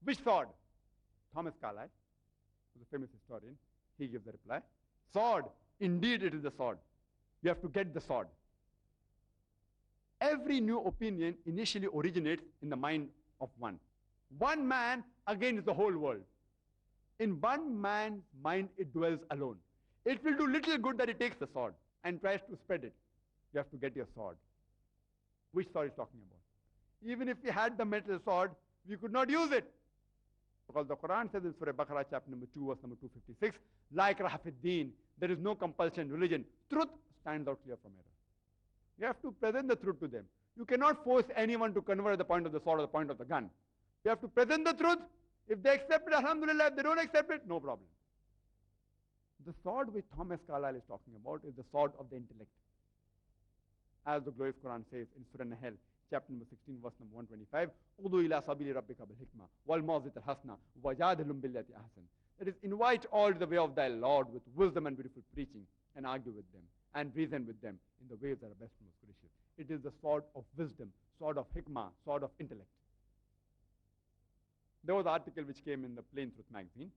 Which sword? Thomas Carlyle, who's a famous historian, he gives the reply. Sword, indeed it is the sword. You have to get the sword. Every new opinion initially originates in the mind of one. One man against the whole world. In one man's mind it dwells alone. It will do little good that he takes the sword and tries to spread it. You have to get your sword. Which sword is talking about? Even if we had the metal sword, we could not use it. Because the Qur'an says in Surah Baqarah chapter number 2 verse number 256, La ikraha fid deen, there is no compulsion in religion. Truth stands out clear from error. You have to present the truth to them. You cannot force anyone to convert at the point of the sword or the point of the gun. You have to present the truth. If they accept it, Alhamdulillah. If they don't accept it, no problem. The sword which Thomas Carlyle is talking about is the sword of the intellect. As the glorious Quran says in Surah Nahl, chapter number 16, verse number 125, Udu ila sabili rabbika bil hikmah, wal mawzit al hasna, wajadilum billati ahsan. That is, invite all to the way of thy Lord with wisdom and beautiful preaching, and argue with them, and reason with them in the ways that are best and most gracious. It is the sword of wisdom, sword of hikmah, sword of intellect. There was an article which came in the Plain Truth magazine.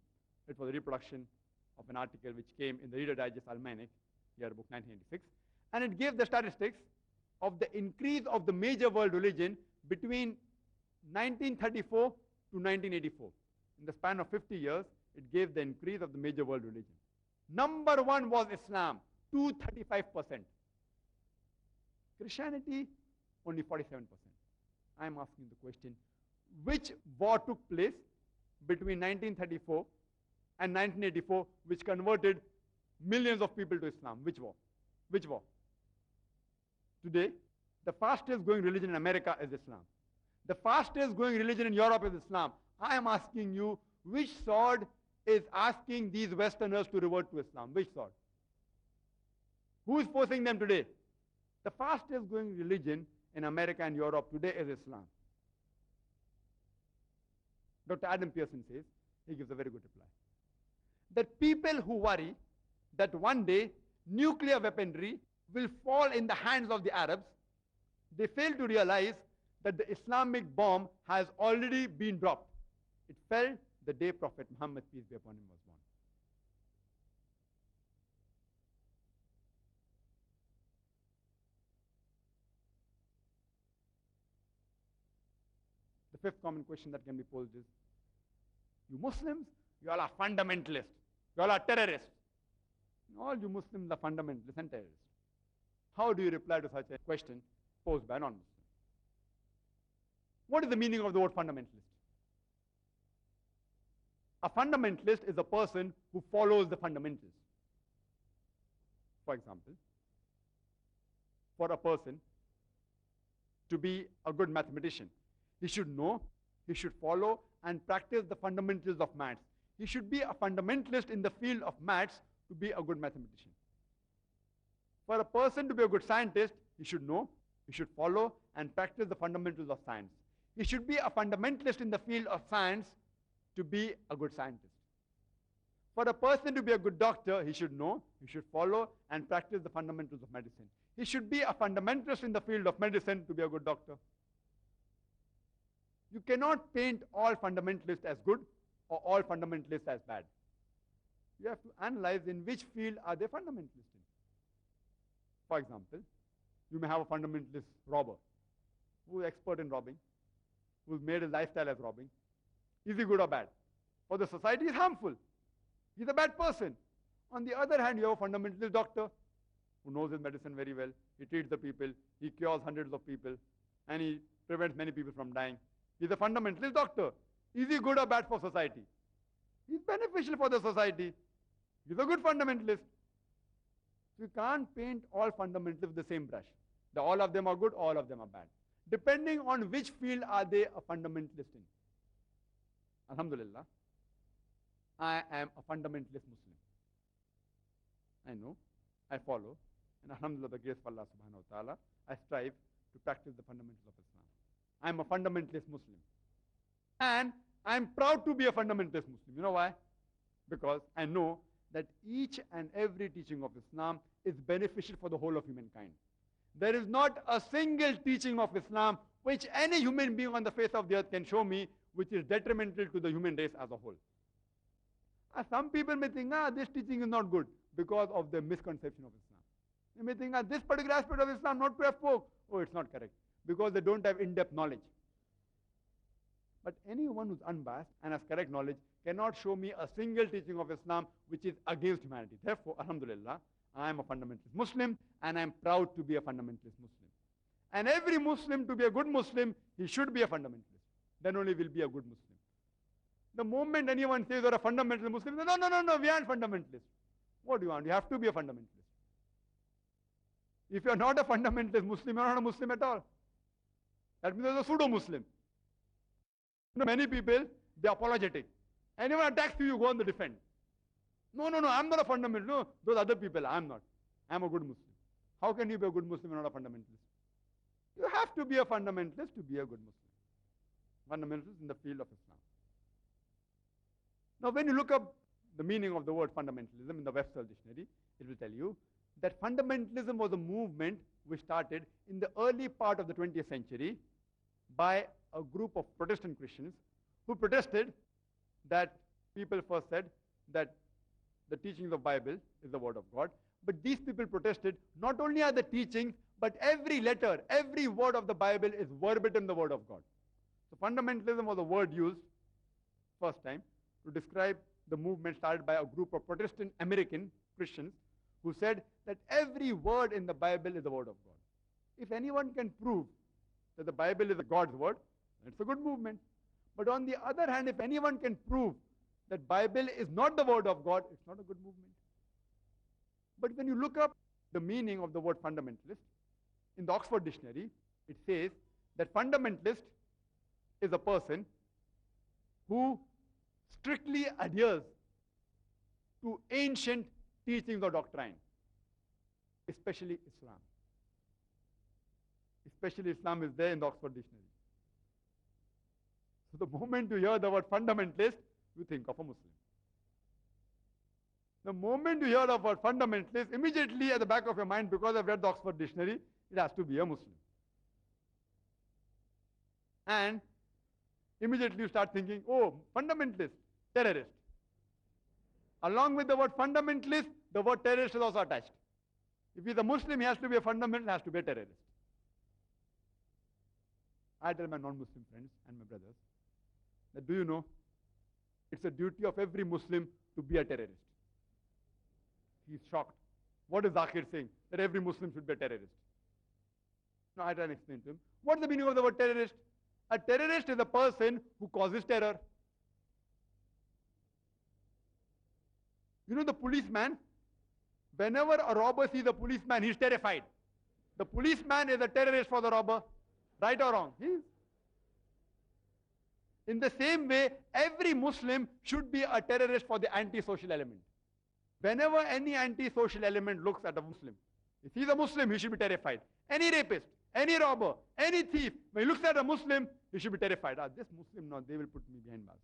It was a reproduction of an article which came in the Reader Digest Almanac, yearbook 1986, and it gave the statistics of the increase of the major world religion between 1934 to 1984. In the span of 50 years, it gave the increase of the major world religion. Number one was Islam, 235%. Christianity, only 47%. I am asking the question, which war took place between 1934 and 1984 which converted millions of people to Islam? Which war? Which war? Today, the fastest growing religion in America is Islam. The fastest growing religion in Europe is Islam. I am asking you, which sword is asking these Westerners to revert to Islam? Which sword? Who is forcing them today? The fastest growing religion in America and Europe today is Islam. Dr. Adam Pearson says, he gives a very good reply, that people who worry that one day nuclear weaponry will fall in the hands of the Arabs, they fail to realize that the Islamic bomb has already been dropped. It fell the day Prophet Muhammad, peace be upon him, was born. The fifth common question that can be posed is, you Muslims, you all are fundamentalists. You all are terrorists. All you Muslims are fundamentalists and terrorists. How do you reply to such a question posed by a non-Muslim? What is the meaning of the word fundamentalist? A fundamentalist is a person who follows the fundamentals. For example, for a person to be a good mathematician, he should know, he should follow and practice the fundamentals of maths. He should be a fundamentalist in the field of maths to be a good mathematician. For a person to be a good scientist, he should know, he should follow and practice the fundamentals of science. He should be a fundamentalist in the field of science to be a good scientist. For a person to be a good doctor, he should know, he should follow and practice the fundamentals of medicine. He should be a fundamentalist in the field of medicine to be a good doctor. You cannot paint all fundamentalists as good or all fundamentalists as bad. You have to analyze in which field are they fundamentalists in. For example, you may have a fundamentalist robber who is expert in robbing, who's made his lifestyle as robbing. Is he good or bad? For the society, he's harmful. He's a bad person. On the other hand, you have a fundamentalist doctor who knows his medicine very well. He treats the people. He cures hundreds of people. And he prevents many people from dying. He's a fundamentalist doctor. Is he good or bad for society? He's beneficial for the society. He's a good fundamentalist. So you can't paint all fundamentalists with the same brush. All of them are good, all of them are bad. Depending on which field are they a fundamentalist in. Alhamdulillah, I am a fundamentalist Muslim. I know, I follow, and Alhamdulillah, the grace of Allah subhanahu wa ta'ala, I strive to practice the fundamentals of Islam. I am a fundamentalist Muslim. And I am proud to be a fundamentalist Muslim. You know why? Because I know that each and every teaching of Islam is beneficial for the whole of humankind. There is not a single teaching of Islam which any human being on the face of the earth can show me which is detrimental to the human race as a whole. Some people may think, this teaching is not good because of the misconception of Islam. They may think, this particular aspect of Islam not to have spoke. Oh, it's not correct. Because they don't have in-depth knowledge. But anyone who's unbiased and has correct knowledge cannot show me a single teaching of Islam which is against humanity. Therefore, Alhamdulillah, I am a fundamentalist Muslim and I am proud to be a fundamentalist Muslim. And every Muslim, to be a good Muslim, he should be a fundamentalist. Then only will be a good Muslim. The moment anyone says you're a fundamentalist Muslim, no, we aren't fundamentalists. What do you want? You have to be a fundamentalist. If you're not a fundamentalist Muslim, you're not a Muslim at all. That means you're a pseudo-Muslim. Many people, they're apologetic. Anyone attacks you, you go on the defense. No, I'm not a fundamentalist. No, those other people, I'm not. I'm a good Muslim. How can you be a good Muslim and not a fundamentalist? You have to be a fundamentalist to be a good Muslim. Fundamentalist in the field of Islam. Now, when you look up the meaning of the word fundamentalism in the Webster's dictionary, it will tell you that fundamentalism was a movement which started in the early part of the 20th century by a group of Protestant Christians who protested that people first said that the teachings of the Bible is the word of God. But these people protested, not only are the teachings, but every letter, every word of the Bible is verbatim the word of God. So fundamentalism was a word used first time to describe the movement started by a group of Protestant American Christians who said that every word in the Bible is the word of God. If anyone can prove that the Bible is God's word, it's a good movement. But on the other hand, if anyone can prove that Bible is not the word of God, it's not a good movement. But when you look up the meaning of the word fundamentalist, in the Oxford Dictionary, it says that fundamentalist is a person who strictly adheres to ancient teachings or doctrine, especially Islam. Especially Islam is there in the Oxford Dictionary. So the moment you hear the word fundamentalist, you think of a Muslim. The moment you hear the word fundamentalist, immediately at the back of your mind, because I've read the Oxford Dictionary, it has to be a Muslim. And immediately you start thinking, oh, fundamentalist, terrorist. Along with the word fundamentalist, the word terrorist is also attached. If he's a Muslim, he has to be a fundamentalist, has to be a terrorist. I tell my non-Muslim friends and my brothers that, do you know, it's a duty of every Muslim to be a terrorist. He's shocked. What is Zakir saying? That every Muslim should be a terrorist. Now I try and explain to him. What's the meaning of the word terrorist? A terrorist is a person who causes terror. You know the policeman? Whenever a robber sees a policeman, he's terrified. The policeman is a terrorist for the robber. Right or wrong? He is. In the same way, every Muslim should be a terrorist for the anti-social element. Whenever any anti-social element looks at a Muslim, if he's a Muslim, he should be terrified. Any rapist, any robber, any thief, when he looks at a Muslim, he should be terrified. This Muslim, no, they will put me behind bars.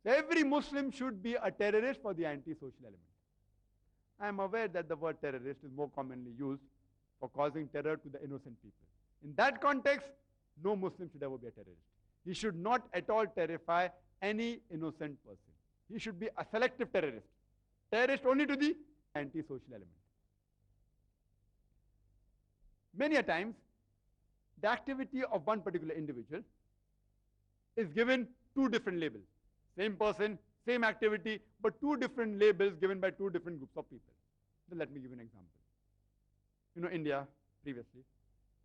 So every Muslim should be a terrorist for the anti-social element. I am aware that the word terrorist is more commonly used for causing terror to the innocent people. In that context, no Muslim should ever be a terrorist. He should not at all terrify any innocent person. He should be a selective terrorist. Terrorist only to the anti-social element. Many a times, the activity of one particular individual is given two different labels. Same person, same activity, but two different labels given by two different groups of people. So let me give you an example. You know, India, previously,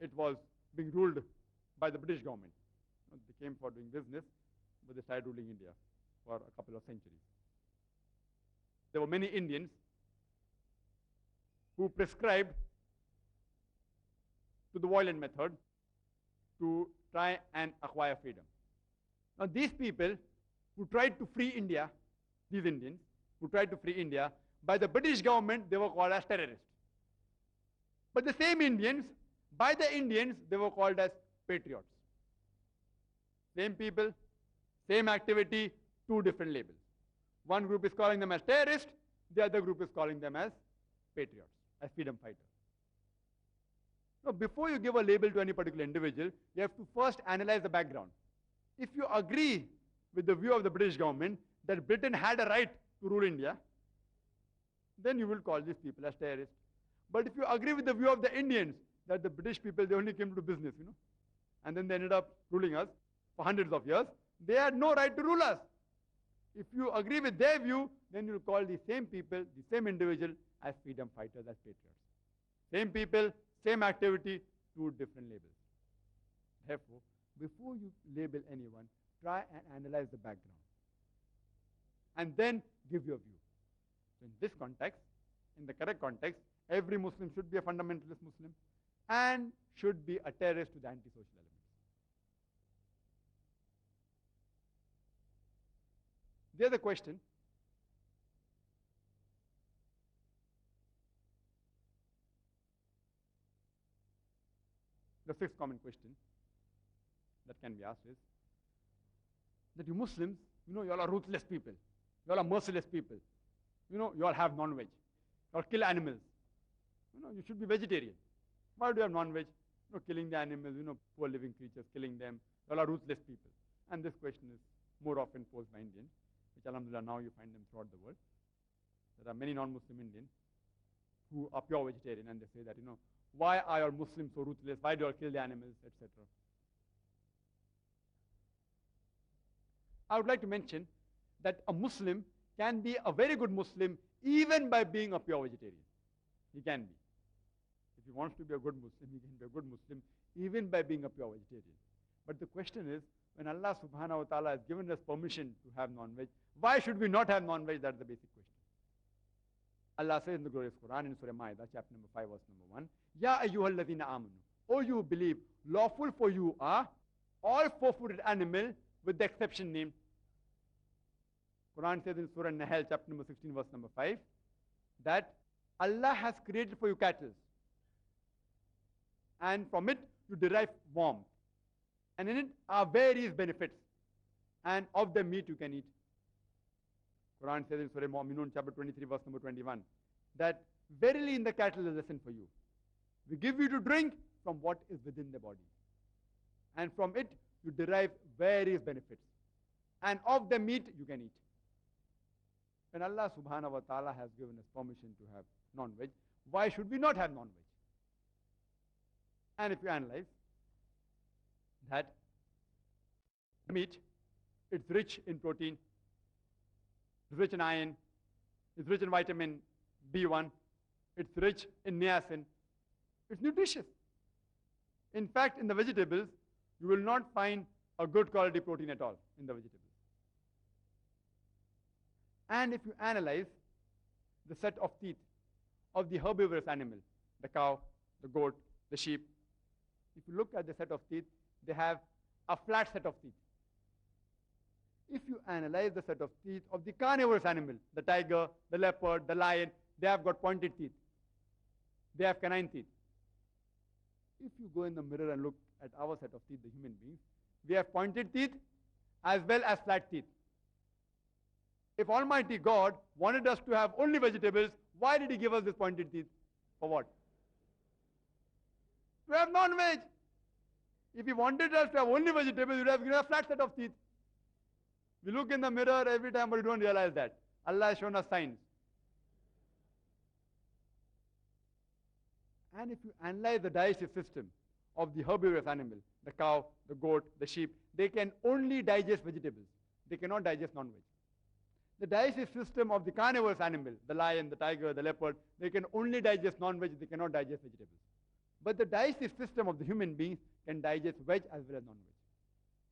it was being ruled by the British government. They came for doing business, but they started ruling India for a couple of centuries. There were many Indians who prescribed to the violent method to try and acquire freedom. Now these people who tried to free India, these Indians who tried to free India, by the British government they were called as terrorists. But the same Indians, by the Indians, they were called as patriots. Same people, same activity, two different labels. One group is calling them as terrorists, the other group is calling them as patriots, as freedom fighters. Now, before you give a label to any particular individual, you have to first analyze the background. If you agree with the view of the British government that Britain had a right to rule India, then you will call these people as terrorists. But if you agree with the view of the Indians that the British people, they only came to do business, and then they ended up ruling us for hundreds of years, they had no right to rule us. If you agree with their view, then you will call the same people, the same individual as freedom fighters, as patriots. Same people, same activity, two different labels. Therefore, before you label anyone, try and analyze the background. And then give your view. So in this context, in the correct context, every Muslim should be a fundamentalist Muslim and should be a terrorist to the anti-social elements. The other question, the fifth common question that can be asked is that you Muslims, you all are ruthless people. You all are merciless people. You all have non-veg. You all kill animals. You should be vegetarian. Why do you have non-veg? Killing the animals, poor living creatures, killing them. You all are ruthless people. And this question is more often posed by Indians, which Alhamdulillah now you find them throughout the world. There are many non-Muslim Indians who are pure vegetarian and they say that, why are all Muslims so ruthless? Why do you all kill the animals, etc.? I would like to mention that a Muslim can be a very good Muslim even by being a pure vegetarian. He can be. If he wants to be a good Muslim, he can be a good Muslim even by being a pure vegetarian. But the question is, when Allah subhanahu wa ta'ala has given us permission to have non-veg, why should we not have non-veg? That's the basic question. Allah says in the glorious Qur'an in Surah Ma'idah, chapter number 5, verse number 1, Ya ayyuhalladhina amanu, O you who believe, lawful for you are all four-footed animal with the exception named. Quran says in Surah Nahl, chapter number 16, verse number 5, that Allah has created for you cattle, and from it you derive warmth, and in it are various benefits, and of the meat you can eat. Quran says in Surah Mu'minun, chapter 23, verse number 21, that verily in the cattle is a lesson for you. We give you to drink from what is within the body, and from it you derive various benefits, and of the meat you can eat. When Allah subhanahu wa ta'ala has given us permission to have non-veg, why should we not have non-veg? And if you analyze that meat, it's rich in protein, it's rich in iron, it's rich in vitamin B1, it's rich in niacin, it's nutritious. In fact, in the vegetables, you will not find a good quality protein at all in the vegetables. And if you analyze the set of teeth of the herbivorous animal, the cow, the goat, the sheep, if you look at the set of teeth, they have a flat set of teeth. If you analyze the set of teeth of the carnivorous animal, the tiger, the leopard, the lion, they have got pointed teeth. They have canine teeth. If you go in the mirror and look at our set of teeth, the human beings, we have pointed teeth as well as flat teeth. If Almighty God wanted us to have only vegetables, why did He give us this pointed teeth? For what? To have non-veg. If He wanted us to have only vegetables, He would have given a flat set of teeth. We look in the mirror every time, but we don't realize that. Allah has shown us signs. And if you analyze the digestive system of the herbivorous animal, the cow, the goat, the sheep, they can only digest vegetables. They cannot digest non-veg. The digestive system of the carnivorous animal, the lion, the tiger, the leopard, they can only digest non-veg, they cannot digest vegetables. But the digestive system of the human beings can digest veg as well as non-veg.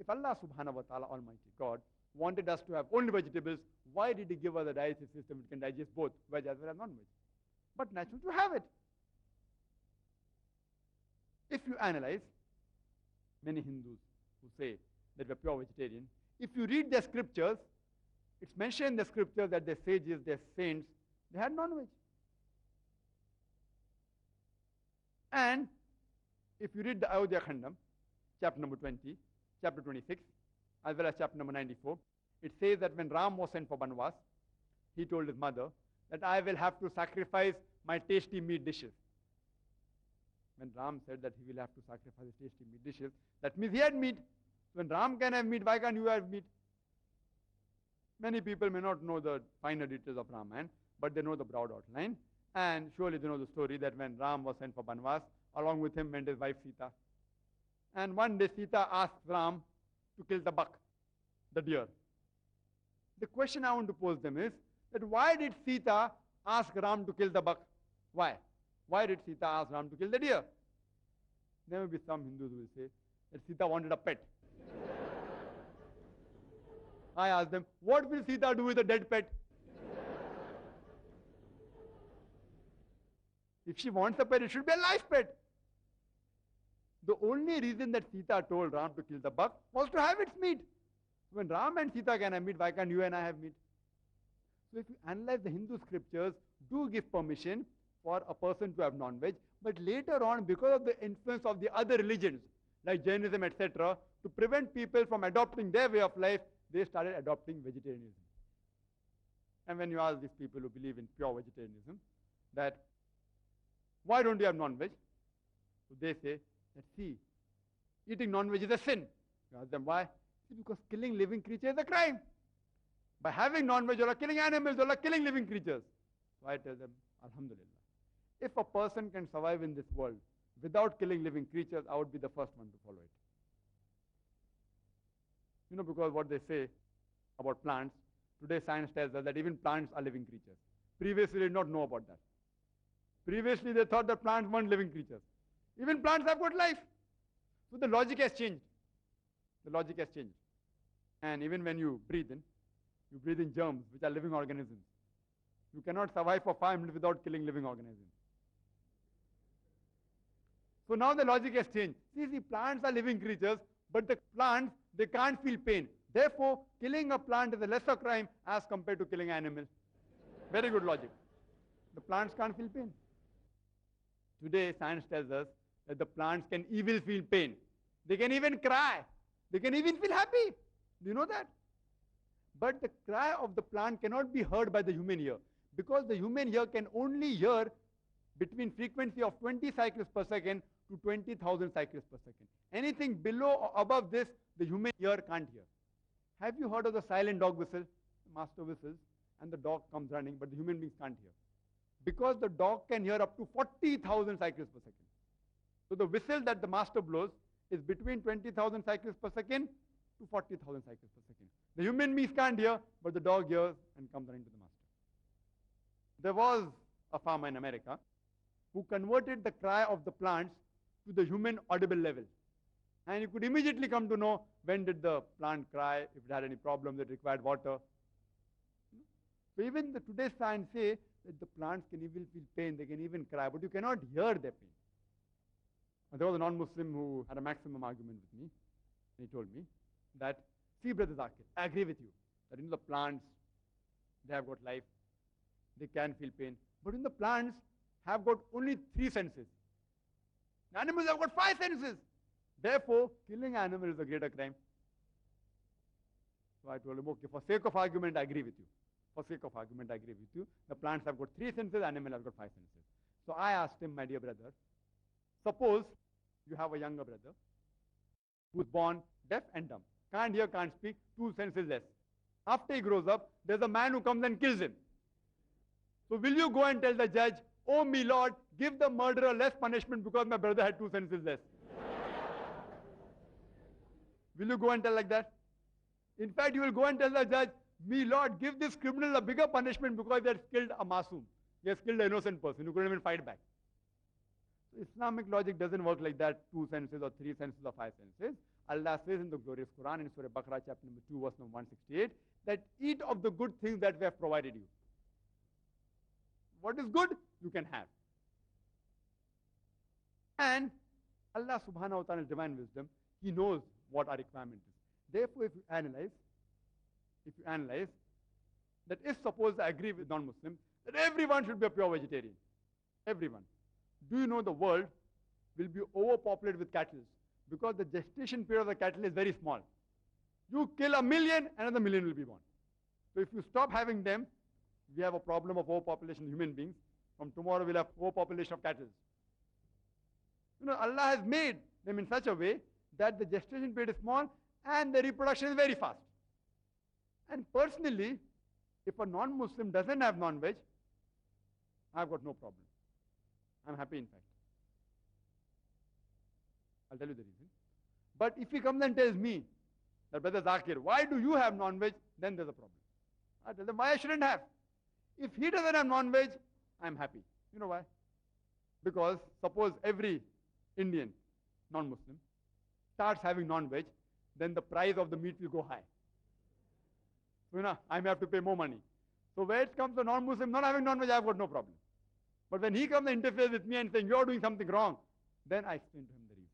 If Allah subhanahu wa ta'ala, Almighty God, wanted us to have only vegetables, why did He give us a digestive system which can digest both veg as well as non-veg? But natural to have it. If you analyze many Hindus who say that we are pure vegetarian, if you read their scriptures, it's mentioned in the scriptures that their sages, their saints, they had non-veg. And if you read the Ayodhya Khandam, chapter number 20, chapter 26, as well as chapter number 94, it says that when Ram was sent for Banvas, he told his mother that I will have to sacrifice my tasty meat dishes. When Ram said that he will have to sacrifice his tasty meat dishes, that means he had meat. So when Ram can have meat, why can't you have meat? Many people may not know the finer details of Ramayana, but they know the broad outline. And surely they know the story that when Ram was sent for Banvas, along with him went his wife Sita. And one day Sita asked Ram to kill the buck, the deer. The question I want to pose them is that why did Sita ask Ram to kill the buck? Why? Why did Sita ask Ram to kill the deer? There may be some Hindus who will say that Sita wanted a pet. I asked them, what will Sita do with a dead pet? If she wants a pet, it should be a live pet. The only reason that Sita told Ram to kill the buck was to have its meat. When Ram and Sita can have meat, why can't you and I have meat? So if you analyze the Hindu scriptures, do give permission for a person to have non-veg, but later on, because of the influence of the other religions, like Jainism, etc., to prevent people from adopting their way of life, they started adopting vegetarianism. And when you ask these people who believe in pure vegetarianism, that why don't you have non-veg? So they say that, see, eating non-veg is a sin. You ask them why? See, because killing living creatures is a crime. By having non-veg, you are killing animals, you are killing living creatures. So I tell them, Alhamdulillah. If a person can survive in this world without killing living creatures, I would be the first one to follow it. You know, because what they say about plants, today science tells us that even plants are living creatures. Previously, they did not know about that. Previously, they thought that plants weren't living creatures. Even plants have got life. So the logic has changed. The logic has changed. And even when you breathe in germs, which are living organisms. You cannot survive for 5 minutes without killing living organisms. So now the logic has changed. See, plants are living creatures, but the plants, they can't feel pain. Therefore, killing a plant is a lesser crime as compared to killing an animal. Very good logic. The plants can't feel pain. Today, science tells us that the plants can even feel pain. They can even cry. They can even feel happy. Do you know that? But the cry of the plant cannot be heard by the human ear, because the human ear can only hear between frequency of 20 cycles per second to 20,000 cycles per second. Anything below or above this, the human ear can't hear. Have you heard of the silent dog whistle? The master whistles and the dog comes running, but the human beings can't hear. Because the dog can hear up to 40,000 cycles per second. So the whistle that the master blows is between 20,000 cycles per second to 40,000 cycles per second. The human beings can't hear, but the dog hears and comes running to the master. There was a farmer in America who converted the cry of the plants to the human audible level. And you could immediately come to know when did the plant cry, if it had any problems, it required water. So even the today's science say that the plants can even feel pain, they can even cry, but you cannot hear their pain. And there was a non-Muslim who had a maximum argument with me. And he told me that, see, Brother Zakir, I agree with you that in the plants, they have got life, they can feel pain. But in the plants have got only 3 senses. The animals have got 5 senses. Therefore, killing an animal is a greater crime. So I told him, okay, for sake of argument, I agree with you. For sake of argument, I agree with you. The plants have got 3 senses, animal have got 5 senses. So I asked him, my dear brother, suppose you have a younger brother who's born deaf and dumb. Can't hear, can't speak, 2 senses less. After he grows up, there's a man who comes and kills him. So will you go and tell the judge, oh me Lord, give the murderer less punishment because my brother had 2 senses less? Will you go and tell like that? In fact, you will go and tell the judge, me Lord, give this criminal a bigger punishment because he has killed a masoom. He has killed an innocent person who couldn't even fight back. So Islamic logic doesn't work like that, 2 senses or 3 senses or 5 senses. Allah says in the glorious Qur'an, in Surah Baqarah chapter number 2, verse number 168, that eat of the good things that we have provided you. What is good, you can have. And Allah subhanahu wa ta'ala's divine wisdom, He knows what our requirement is. Therefore, if you analyze, that if suppose I agree with non-Muslims, that everyone should be a pure vegetarian. Everyone. Do you know the world will be overpopulated with cattle? Because the gestation period of the cattle is very small. You kill 1 million, another 1 million will be born. So if you stop having them, we have a problem of overpopulation of human beings. From tomorrow we'll have overpopulation of cattle. You know, Allah has made them in such a way that the gestation period is small and the reproduction is very fast. And personally, if a non-Muslim doesn't have non-veg, I've got no problem. I'm happy in fact. I'll tell you the reason. But if he comes and tells me that, Brother Zakir, why do you have non-veg? Then there's a problem. I tell them why I shouldn't have. If he doesn't have non-veg, I'm happy. You know why? Because suppose every Indian non-Muslim starts having non-veg, then the price of the meat will go high. So, you know, I may have to pay more money. So where it comes to non-Muslim not having non-veg, I've got no problem. But when he comes and interferes with me and saying, you're doing something wrong, then I explain to him the reason.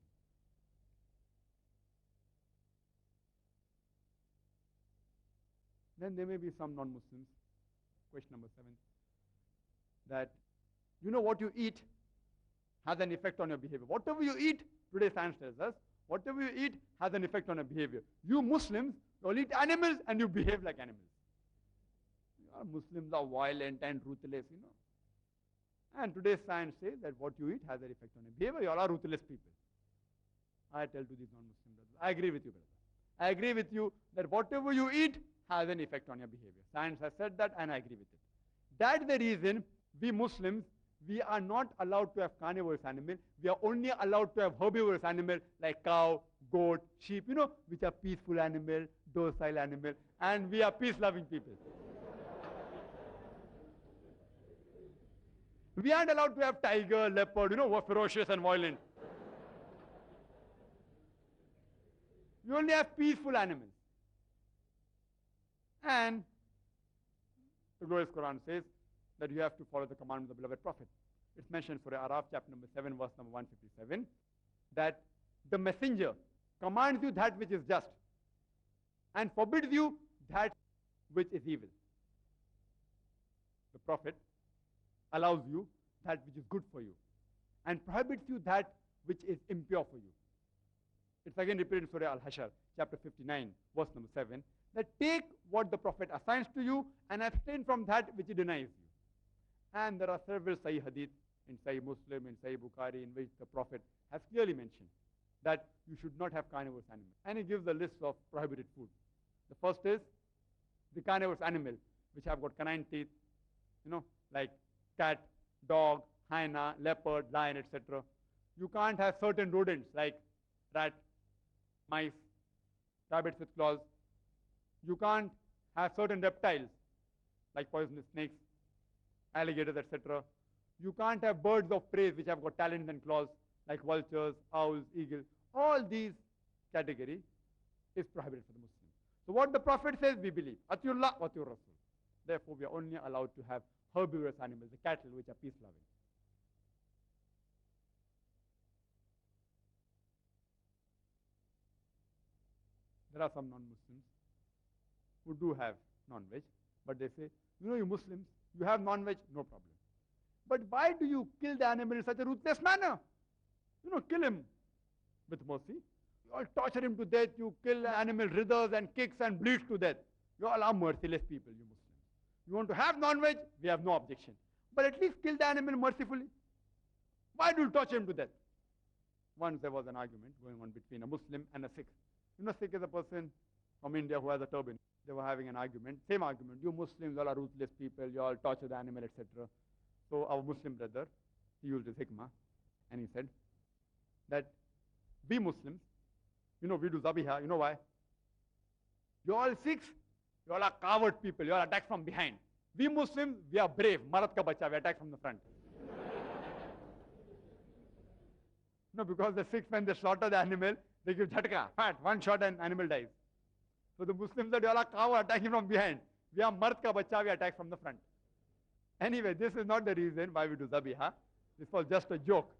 Then there may be some non-Muslims, question number 7, that you know what you eat has an effect on your behavior. Whatever you eat, today science tells us, whatever you eat has an effect on your behavior. You Muslims, you eat animals and you behave like animals. Muslims are violent and ruthless, you know. And today's science says that what you eat has an effect on your behavior. You all are ruthless people. I tell to these non-Muslim brothers, I agree with you, brother. I agree with you that whatever you eat has an effect on your behavior. Science has said that and I agree with it. That's the reason we Muslims, we are not allowed to have carnivorous animal. We are only allowed to have herbivorous animal like cow, goat, sheep, you know, which are peaceful animal, docile animal, and we are peace-loving people. We aren't allowed to have tiger, leopard, you know, who are ferocious and violent. We only have peaceful animals. And the glorious Quran says that you have to follow the command of the beloved Prophet. It's mentioned for Araf chapter number 7, verse number 157, that the messenger commands you that which is just and forbids you that which is evil. The Prophet allows you that which is good for you and prohibits you that which is impure for you. It's again repeated in Surah Al-Hashr, chapter 59, verse number 7, that take what the Prophet assigns to you and abstain from that which he denies you. And there are several Sahih Hadith in Sahih Muslim, in Sahih Bukhari, in which the Prophet has clearly mentioned that you should not have carnivorous animals. And he gives a list of prohibited food. The first is the carnivorous animal, which have got canine teeth, you know, like cat, dog, hyena, leopard, lion, etc. You can't have certain rodents like rat, mice, rabbits with claws. You can't have certain reptiles like poisonous snakes, alligators, etc. You can't have birds of prey which have got talons and claws like vultures, owls, eagles. All these category is prohibited for the Muslim. So what the Prophet says, we believe. Atiullah wa atiur Rasul. Therefore, we are only allowed to have herbivorous animals, the cattle, which are peace-loving. There are some non-Muslims who do have non-veg, but they say, you know, you Muslims, you have non-veg, no problem. But why do you kill the animal in such a ruthless manner? You know, kill him with mercy. You all torture him to death, you kill the animal, writhers and kicks and bleeds to death. You all are merciless people, you Muslims. You want to have non-veg? We have no objection. But at least kill the animal mercifully. Why do you torture him to death? Once there was an argument going on between a Muslim and a Sikh. You know, Sikh is a person from India who has a turban. They were having an argument, same argument. You Muslims all are ruthless people, you all torture the animal, etc. So our Muslim brother, he used his hikmah, and he said that we Muslims, you know, we do zabiha. You know why? You all Sikhs, you all are coward people, you all attack from behind. We Muslims, we are brave. Marat ka bacha, we attack from the front. No, because the Sikhs, when they slaughter the animal, they give jhatka, fat, one shot and animal dies. So the Muslims are all cow attacking from behind. We are mard ka bacha, we attack from the front. Anyway, this is not the reason why we do zabiha. This was just a joke.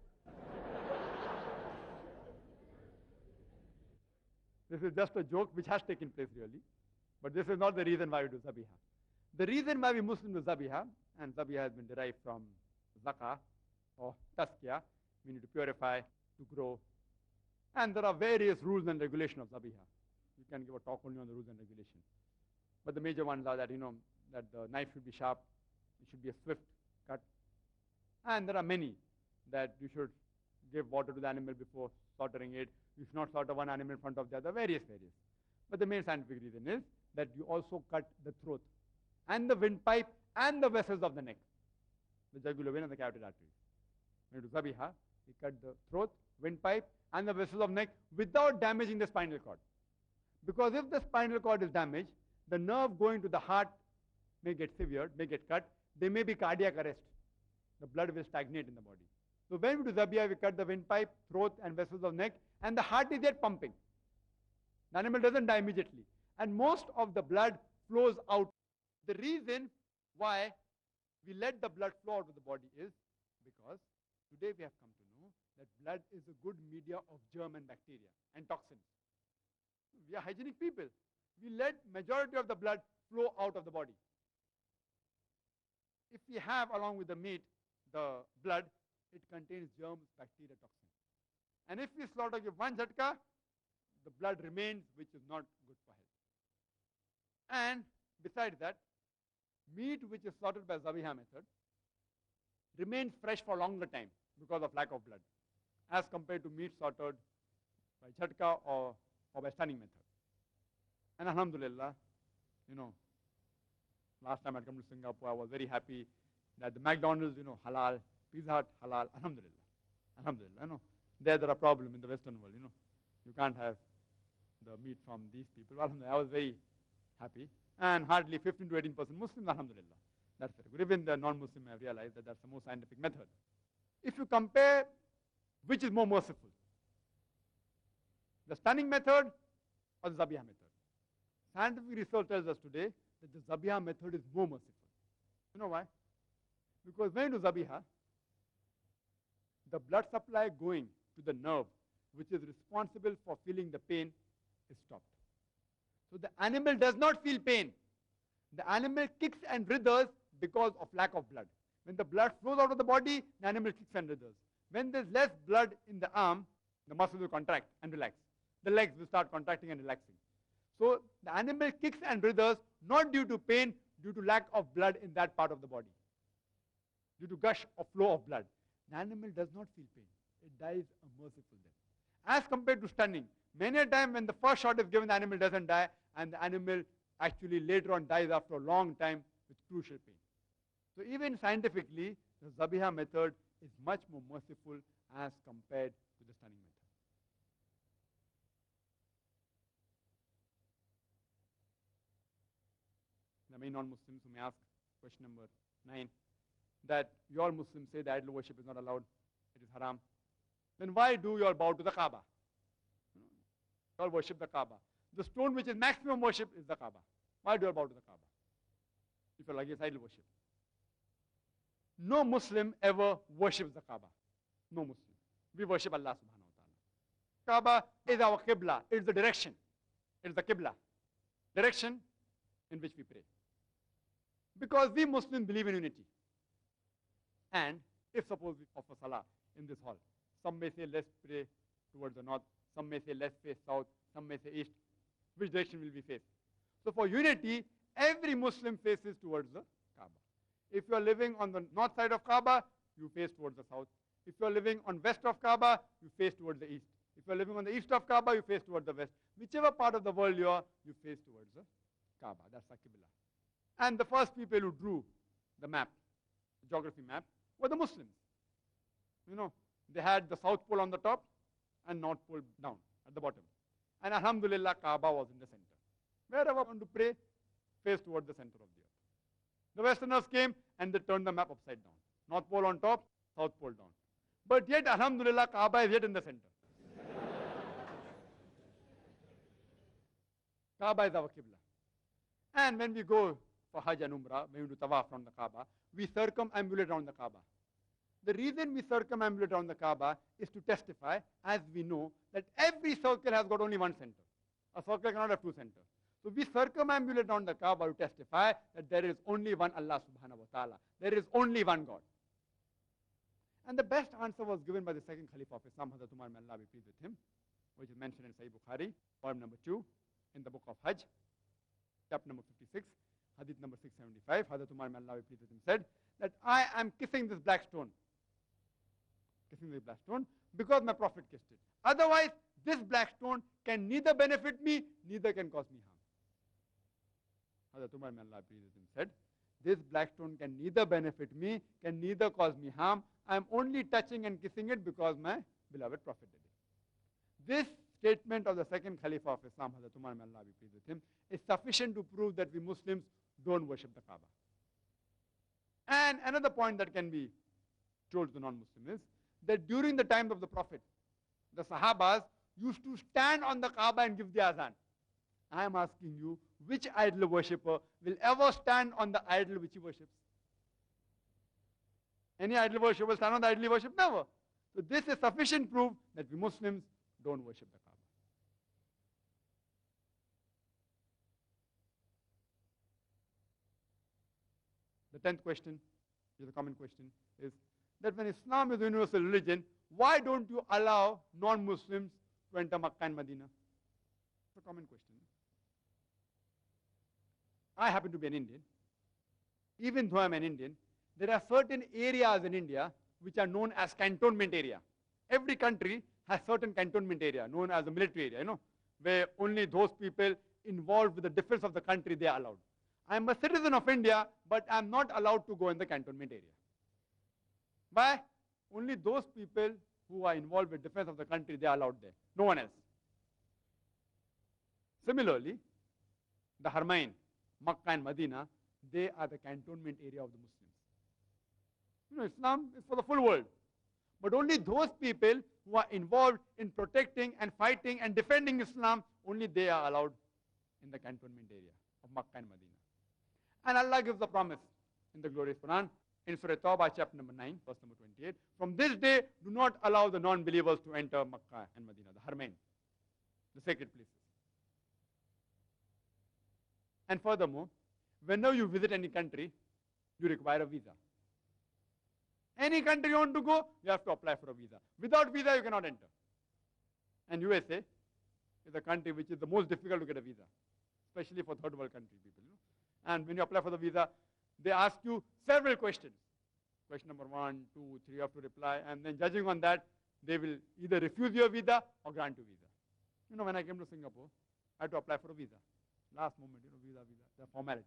This is just a joke which has taken place really. But this is not the reason why we do zabiha. The reason why we Muslims do zabiha, and zabiha has been derived from zaka or taskiya, meaning to purify, to grow. And there are various rules and regulations of zabiha. You can give a talk only on the rules and regulations. But the major ones are that, you know, that the knife should be sharp, it should be a swift cut. And there are many that you should give water to the animal before slaughtering it. You should not slaughter one animal in front of the other, various. But the main scientific reason is that you also cut the throat and the windpipe and the vessels of the neck, the jugular vein and the carotid arteries. When you do zabiha, you cut the throat, windpipe and the vessels of neck without damaging the spinal cord. Because if the spinal cord is damaged, the nerve going to the heart may get severed, may get cut. There may be cardiac arrest. The blood will stagnate in the body. So when we do zabiya, we cut the windpipe, throat and vessels of neck, and the heart is yet pumping. The animal doesn't die immediately. And most of the blood flows out. The reason why we let the blood flow out of the body is because today we have come to know that blood is a good media of germ and bacteria and toxins. We are hygienic people. We let majority of the blood flow out of the body. If we have along with the meat, the blood, it contains germs, bacteria, toxins. And if we slaughter give one jhatka, the blood remains, which is not good for health. And besides that, meat which is slaughtered by zabiha method remains fresh for longer time because of lack of blood, as compared to meat slaughtered by jhatka or by stunning method. And Alhamdulillah, you know, last time I come to Singapore, I was very happy that the McDonald's, you know, halal, Pizza Hut, halal, Alhamdulillah. Alhamdulillah, you know. There are problems in the Western world, you know. You can't have the meat from these people. Alhamdulillah, I was very happy. And hardly 15 to 18% Muslims, Alhamdulillah. That's very good. Even the non-Muslim have realized that that's the most scientific method. If you compare which is more merciful, the stunning method or the zabiha method? Scientific research tells us today that the zabiha method is more merciful. You know why? Because when you do zabiha, the blood supply going to the nerve, which is responsible for feeling the pain, is stopped. So the animal does not feel pain. The animal kicks and writhers because of lack of blood. When the blood flows out of the body, the animal kicks and writhers. When there's less blood in the arm, the muscles will contract and relax. The legs will start contracting and relaxing. So the animal kicks and writhers not due to pain, due to lack of blood in that part of the body, due to gush or flow of blood. The animal does not feel pain. It dies a merciful death. As compared to stunning, many a time when the first shot is given, the animal doesn't die, and the animal actually later on dies after a long time with crucial pain. So even scientifically, the zabiha method is much more merciful as compared to the stunning method. The many non-Muslims who may ask question number 9, that you all Muslims say that idol worship is not allowed, it is haram. Then why do you all bow to the Kaaba? You all worship the Kaaba. The stone which is maximum worship is the Kaaba. Why do you all bow to the Kaaba? If you are like it's idol worship. No Muslim ever worships the Kaaba. No Muslim. We worship Allah subhanahu wa ta'ala. Kaaba is our Qibla. It is the direction. It is the Qibla. Direction in which we pray. Because we Muslims believe in unity. And if suppose we offer salah in this hall, some may say let's pray towards the north, some may say let's face south, some may say east. Which direction will we face? So for unity, every Muslim faces towards the If you are living on the north side of Kaaba, you face towards the south. If you are living on west of Kaaba, you face towards the east. If you are living on the east of Kaaba, you face towards the west. Whichever part of the world you are, you face towards the Kaaba. That's the Qibla. And the first people who drew the map, the geography map, were the Muslims. You know, they had the south pole on the top and north pole down at the bottom. And Alhamdulillah, Kaaba was in the center. Wherever you want to pray, face towards the center of the earth. The Westerners came and they turned the map upside down. North pole on top, south pole down. But yet, Alhamdulillah, Kaaba is yet in the center. Kaaba is our Qibla. And when we go for Hajj and Umrah, when we do tawaf around the Kaaba, we circumambulate around the Kaaba. The reason we circumambulate around the Kaaba is to testify, as we know, that every circle has got only one center. A circle cannot have two centers. So we circumambulate around the Kaaba to testify that there is only one Allah subhanahu wa ta'ala. There is only one God. And the best answer was given by the second Caliph of Islam, Hazrat Umar, may Allah be pleased with him, which is mentioned in Sahih Bukhari, volume number 2, in the book of Hajj, chapter number 56, hadith number 675. Hazrat Umar, may Allah be pleased with him, said that I am kissing this black stone. Kissing this black stone because my Prophet kissed it. Otherwise, this black stone can neither benefit me, neither can cause me harm. Hazrat Umar, may Allah be pleased with him, said, this black stone can neither benefit me, can neither cause me harm. I am only touching and kissing it because my beloved Prophet did it. This statement of the second Khalifa of Islam, Hazrat Umar, may Allah be pleased with him, is sufficient to prove that we Muslims don't worship the Kaaba. And another point that can be told to the non-Muslim is that during the time of the Prophet, the Sahabas used to stand on the Kaaba and give the azan. I am asking you, which idol worshipper will ever stand on the idol which he worships? Any idol worshipper will stand on the idol he worships? Never. So this is sufficient proof that we Muslims don't worship the Kaaba. The 10th question, which is a common question, is that when Islam is a universal religion, why don't you allow non-Muslims to enter Makkah and Medina? It's a common question. I happen to be an Indian. Even though I'm an Indian, there are certain areas in India which are known as cantonment area. Every country has certain cantonment area, known as a military area, where only those people involved with the defense of the country, they are allowed. I'm a citizen of India, but I'm not allowed to go in the cantonment area. Why? Only those people who are involved with defense of the country, they are allowed there. No one else. Similarly, the Haramain, Makkah and Medina, they are the cantonment area of the Muslims. Islam is for the full world. But only those people who are involved in protecting and fighting and defending Islam, only they are allowed in the cantonment area of Makkah and Medina. And Allah gives the promise in the glorious Qur'an, in Surah Tawbah, chapter number 9, verse number 28. From this day, do not allow the non-believers to enter Makkah and Medina, the Haramain, the sacred places. And furthermore, whenever you visit any country, you require a visa. Any country you want to go, you have to apply for a visa. Without visa, you cannot enter. And USA is a country which is the most difficult to get a visa, especially for third world country people. And when you apply for the visa, they ask you several questions. Question number 1, 2, 3, you have to reply. And then judging on that, they will either refuse your visa or grant you visa. When I came to Singapore, I had to apply for a visa. Last moment, visa, the formalities.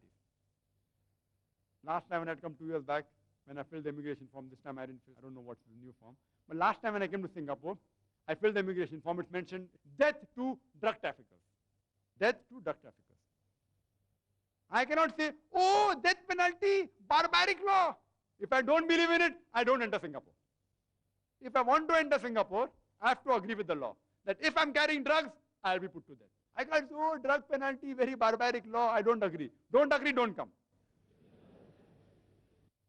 Last time when I had come 2 years back, when I filled the immigration form, this time I didn't fill, I don't know what's the new form. But last time when I came to Singapore, I filled the immigration form, it mentioned death to drug traffickers. Death to drug traffickers. I cannot say, oh, death penalty, barbaric law. If I don't believe in it, I don't enter Singapore. If I want to enter Singapore, I have to agree with the law. That if I'm carrying drugs, I'll be put to death. I can't say, oh, drug penalty, very barbaric law, I don't agree. Don't agree, don't come.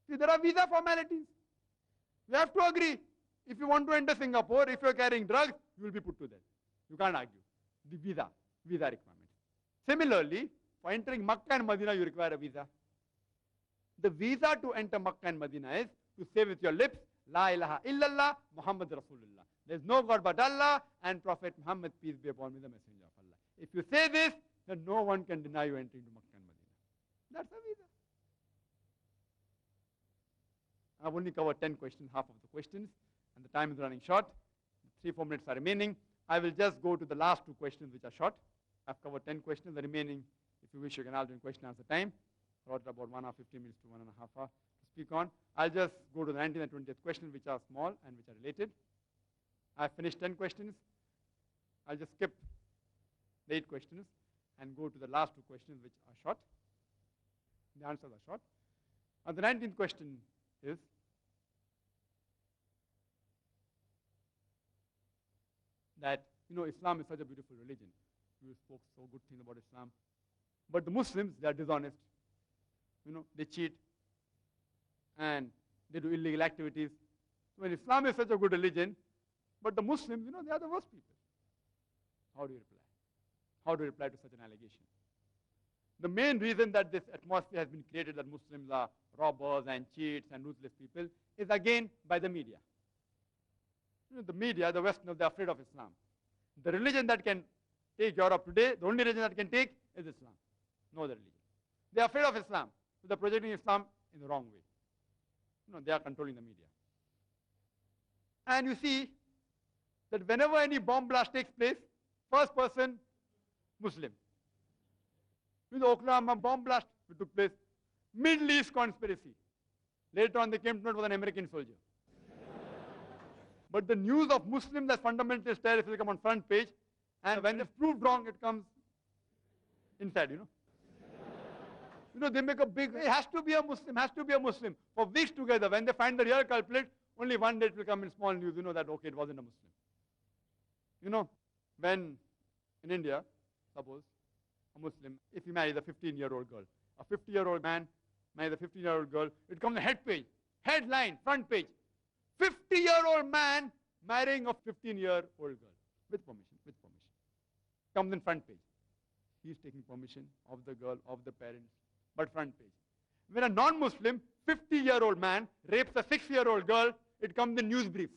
See, there are visa formalities. You have to agree. If you want to enter Singapore, if you're carrying drugs, you will be put to death. You can't argue. The visa requirement. Similarly, for entering Makkah and Medina, you require a visa. The visa to enter Makkah and Medina is to say with your lips, La ilaha illallah, Muhammad Rasulullah. There is no God but Allah, and Prophet Muhammad, peace be upon him, the messenger of Allah. If you say this, then no one can deny you entering to Makkah and Medina. That's a visa. I've only covered 10 questions, half of the questions, and the time is running short. 3-4 minutes are remaining. I will just go to the last 2 questions which are short. I've covered 10 questions. The remaining, if you wish, you can ask in question answer time. About 1 hour, 15 minutes to 1.5 hours to speak on. I'll just go to the 19th and 20th questions which are small and which are related. I've finished 10 questions. I'll just skip the 8 questions and go to the last 2 questions which are short. The answers are short. And the 19th question is, that, Islam is such a beautiful religion. You spoke so good things about Islam. But the Muslims, they are dishonest. They cheat and they do illegal activities. When Islam is such a good religion, but the Muslims, they are the worst people. How do you reply? How do you reply to such an allegation? The main reason that this atmosphere has been created that Muslims are robbers and cheats and ruthless people is again by the media. The media, the Westerners, they're afraid of Islam. The religion that can take Europe today, the only religion that can take is Islam. No other religion. They're afraid of Islam. So they're projecting Islam in the wrong way. They are controlling the media. And you see that whenever any bomb blast takes place, first person, Muslim. With the Oklahoma bomb blast which took place, Middle East conspiracy. Later on they came to know it was an American soldier. But the news of Muslims as fundamentalist terrorists will come on front page, and when it's proved wrong, it comes inside, They make a big, it has to be a Muslim, has to be a Muslim. For weeks together, when they find the real culprit, only one day it will come in small news, that, okay, it wasn't a Muslim. When in India, suppose, a Muslim, if he marries a 15-year-old girl, a 50-year-old man marries a 15-year-old girl, it comes the head page, headline, front page. 50-year-old man marrying a 15-year-old girl with permission. Comes in front page. He's taking permission of the girl, of the parents, but front page. When a non-Muslim 50-year-old man rapes a 6-year-old girl, it comes in news briefs.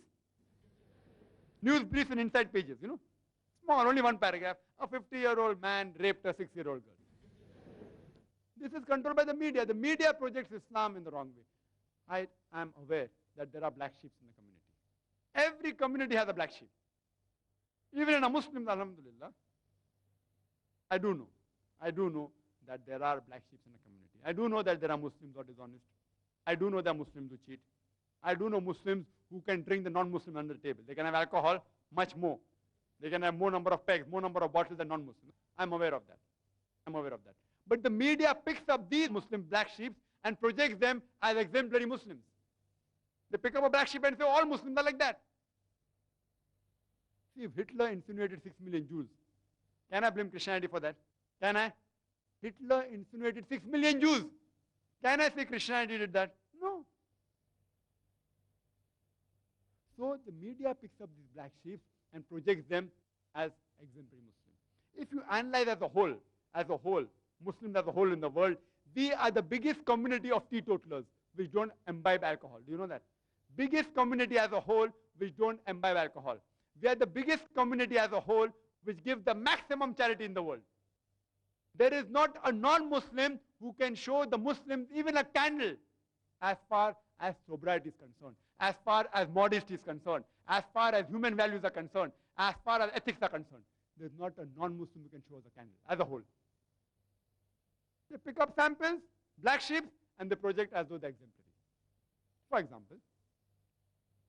News briefs in inside pages, Small, only one paragraph. A 50-year-old man raped a 6-year-old girl. This is controlled by the media. The media projects Islam in the wrong way. I am aware that there are black sheep in the community. Every community has a black sheep. Even in a Muslim, Alhamdulillah, I do know that there are black sheep in the community. I do know that there are Muslims who are dishonest. I do know there are Muslims who cheat. I do know Muslims who can drink the non-Muslim under the table. They can have alcohol much more. They can have more number of pegs, more number of bottles than non-Muslims. I'm aware of that. But the media picks up these Muslim black sheep and projects them as exemplary Muslims. They pick up a black sheep and say all Muslims are like that. See, if Hitler insinuated 6 million Jews, can I blame Christianity for that? Can I? Hitler insinuated 6 million Jews. Can I say Christianity did that? No. So the media picks up these black sheep and projects them as exemplary Muslims. If you analyze as a whole, Muslims as a whole in the world, we are the biggest community of teetotalers which don't imbibe alcohol. Do you know that? Biggest community as a whole which don't imbibe alcohol. We are the biggest community as a whole which gives the maximum charity in the world. There is not a non-Muslim who can show the Muslims even a candle as far as sobriety is concerned, as far as modesty is concerned, as far as human values are concerned, as far as ethics are concerned. There is not a non-Muslim who can show us a candle as a whole. They pick up samples, black sheep, and they project as though they're exemplary. For example,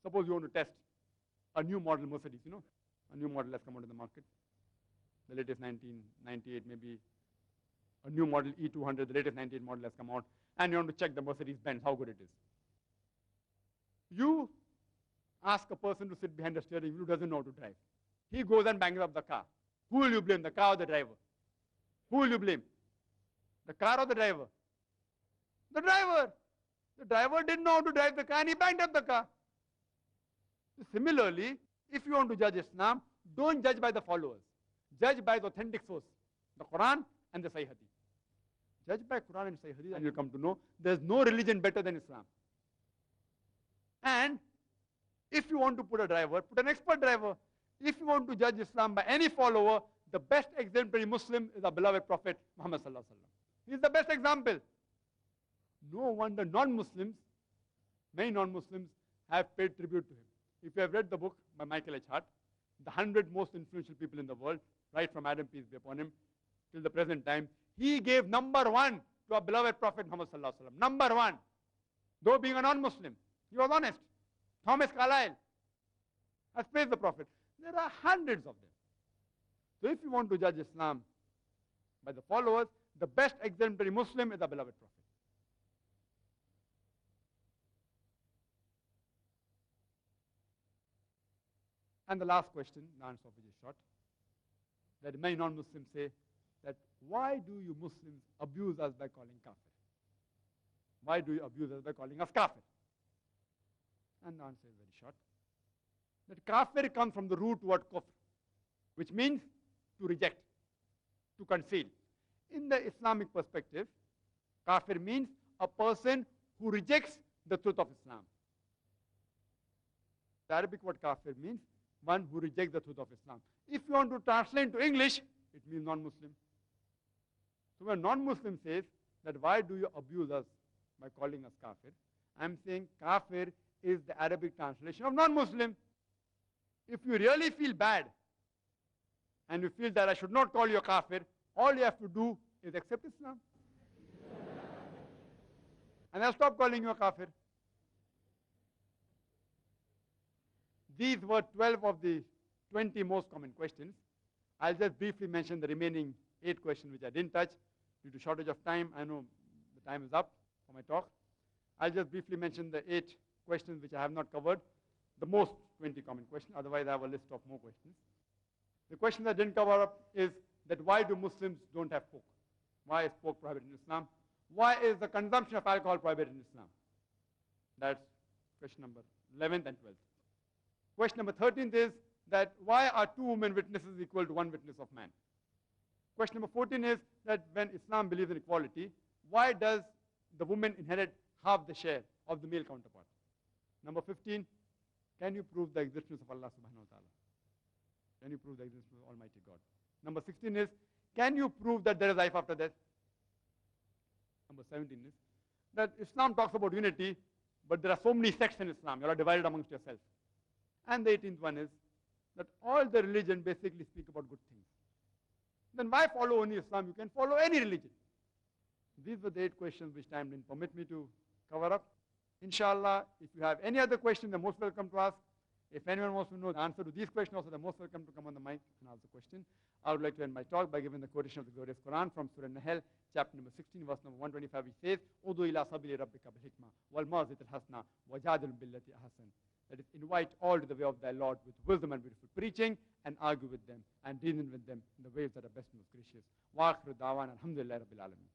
suppose you want to test a new model Mercedes, a new model has come out in the market. The latest 1998, maybe a new model E200, the latest 98 model has come out, and you want to check the Mercedes-Benz, how good it is. You ask a person to sit behind the steering wheel who doesn't know how to drive. He goes and bangs up the car. Who will you blame, the car or the driver? Who will you blame? The car or the driver? The driver. The driver didn't know how to drive the car and he banged up the car. Similarly, if you want to judge Islam, don't judge by the followers. Judge by the authentic source, the Qur'an and the Sahih Hadith. Judge by Qur'an and Sahih Hadith and you'll come to know there's no religion better than Islam. And if you want to put a driver, put an expert driver. If you want to judge Islam by any follower, the best exemplary Muslim is our beloved Prophet Muhammad sallallahu alaihi wasallam. He is the best example. No wonder non-Muslims Many non-Muslims have paid tribute to him. If you have read the book by Michael H. Hart, the 100 most influential people in the world, right from Adam, peace be upon him, till the present time, he gave number one to our beloved Prophet Muhammad sallallahu alaihi wasallam. Number one. Though being a non-Muslim, he was honest. Thomas Carlyle has praised the Prophet. There are hundreds of them. So if you want to judge Islam by the followers, the best exemplary Muslim is the beloved Prophet. And the last question, the answer of which is short, that many non-Muslims say that why do you Muslims abuse us by calling kafir? Why do you abuse us by calling us kafir? And the answer is very short. That kafir comes from the root word kufr, which means to reject, to conceal. In the Islamic perspective, kafir means a person who rejects the truth of Islam. The Arabic word kafir means one who rejects the truth of Islam. If you want to translate to English, it means non-Muslim. So when non-Muslim says that why do you abuse us by calling us kafir, I'm saying kafir is the Arabic translation of non-Muslim. If you really feel bad and you feel that I should not call you a kafir, all you have to do is accept Islam. And I'll stop calling you a kafir. These were 12 of the 20 most common questions. I'll just briefly mention the remaining 8 questions which I didn't touch due to shortage of time. I know the time is up for my talk. I'll just briefly mention the 8 questions which I have not covered, the most 20 common questions. Otherwise, I have a list of more questions. The question I didn't cover up is that why do Muslims don't have pork? Why is pork prohibited in Islam? Why is the consumption of alcohol prohibited in Islam? That's question number 11th and 12th. Question number 13th is that why are 2 women witnesses equal to 1 witness of man? Question number 14 is that when Islam believes in equality, why does the woman inherit half the share of the male counterpart? Number 15, can you prove the existence of Allah subhanahu wa ta'ala? Can you prove the existence of Almighty God? Number 16 is, can you prove that there is life after death? Number 17 is that Islam talks about unity, but there are so many sects in Islam. You are divided amongst yourselves. And the 18th one is that all the religion basically speak about good things. Then why follow only Islam? You can follow any religion. These were the 8 questions which time didn't permit me to cover up. Inshallah, if you have any other question, you're most welcome to ask. If anyone wants to know the answer to these questions, also they're most welcome to come on the mic and ask the question. I would like to end my talk by giving the quotation of the glorious Quran from Surah Nahl, chapter number 16, verse number 125, which says, Udu ila sabili rabbika bil-hikmah wal-mawzit al-hasna wajadil billati ahsan. That is, invite all to the way of thy Lord with wisdom and beautiful preaching, and argue with them and reason with them in the ways that are best and most gracious. Wa akhiru da'wana alhamdulillahi rabbil alamin.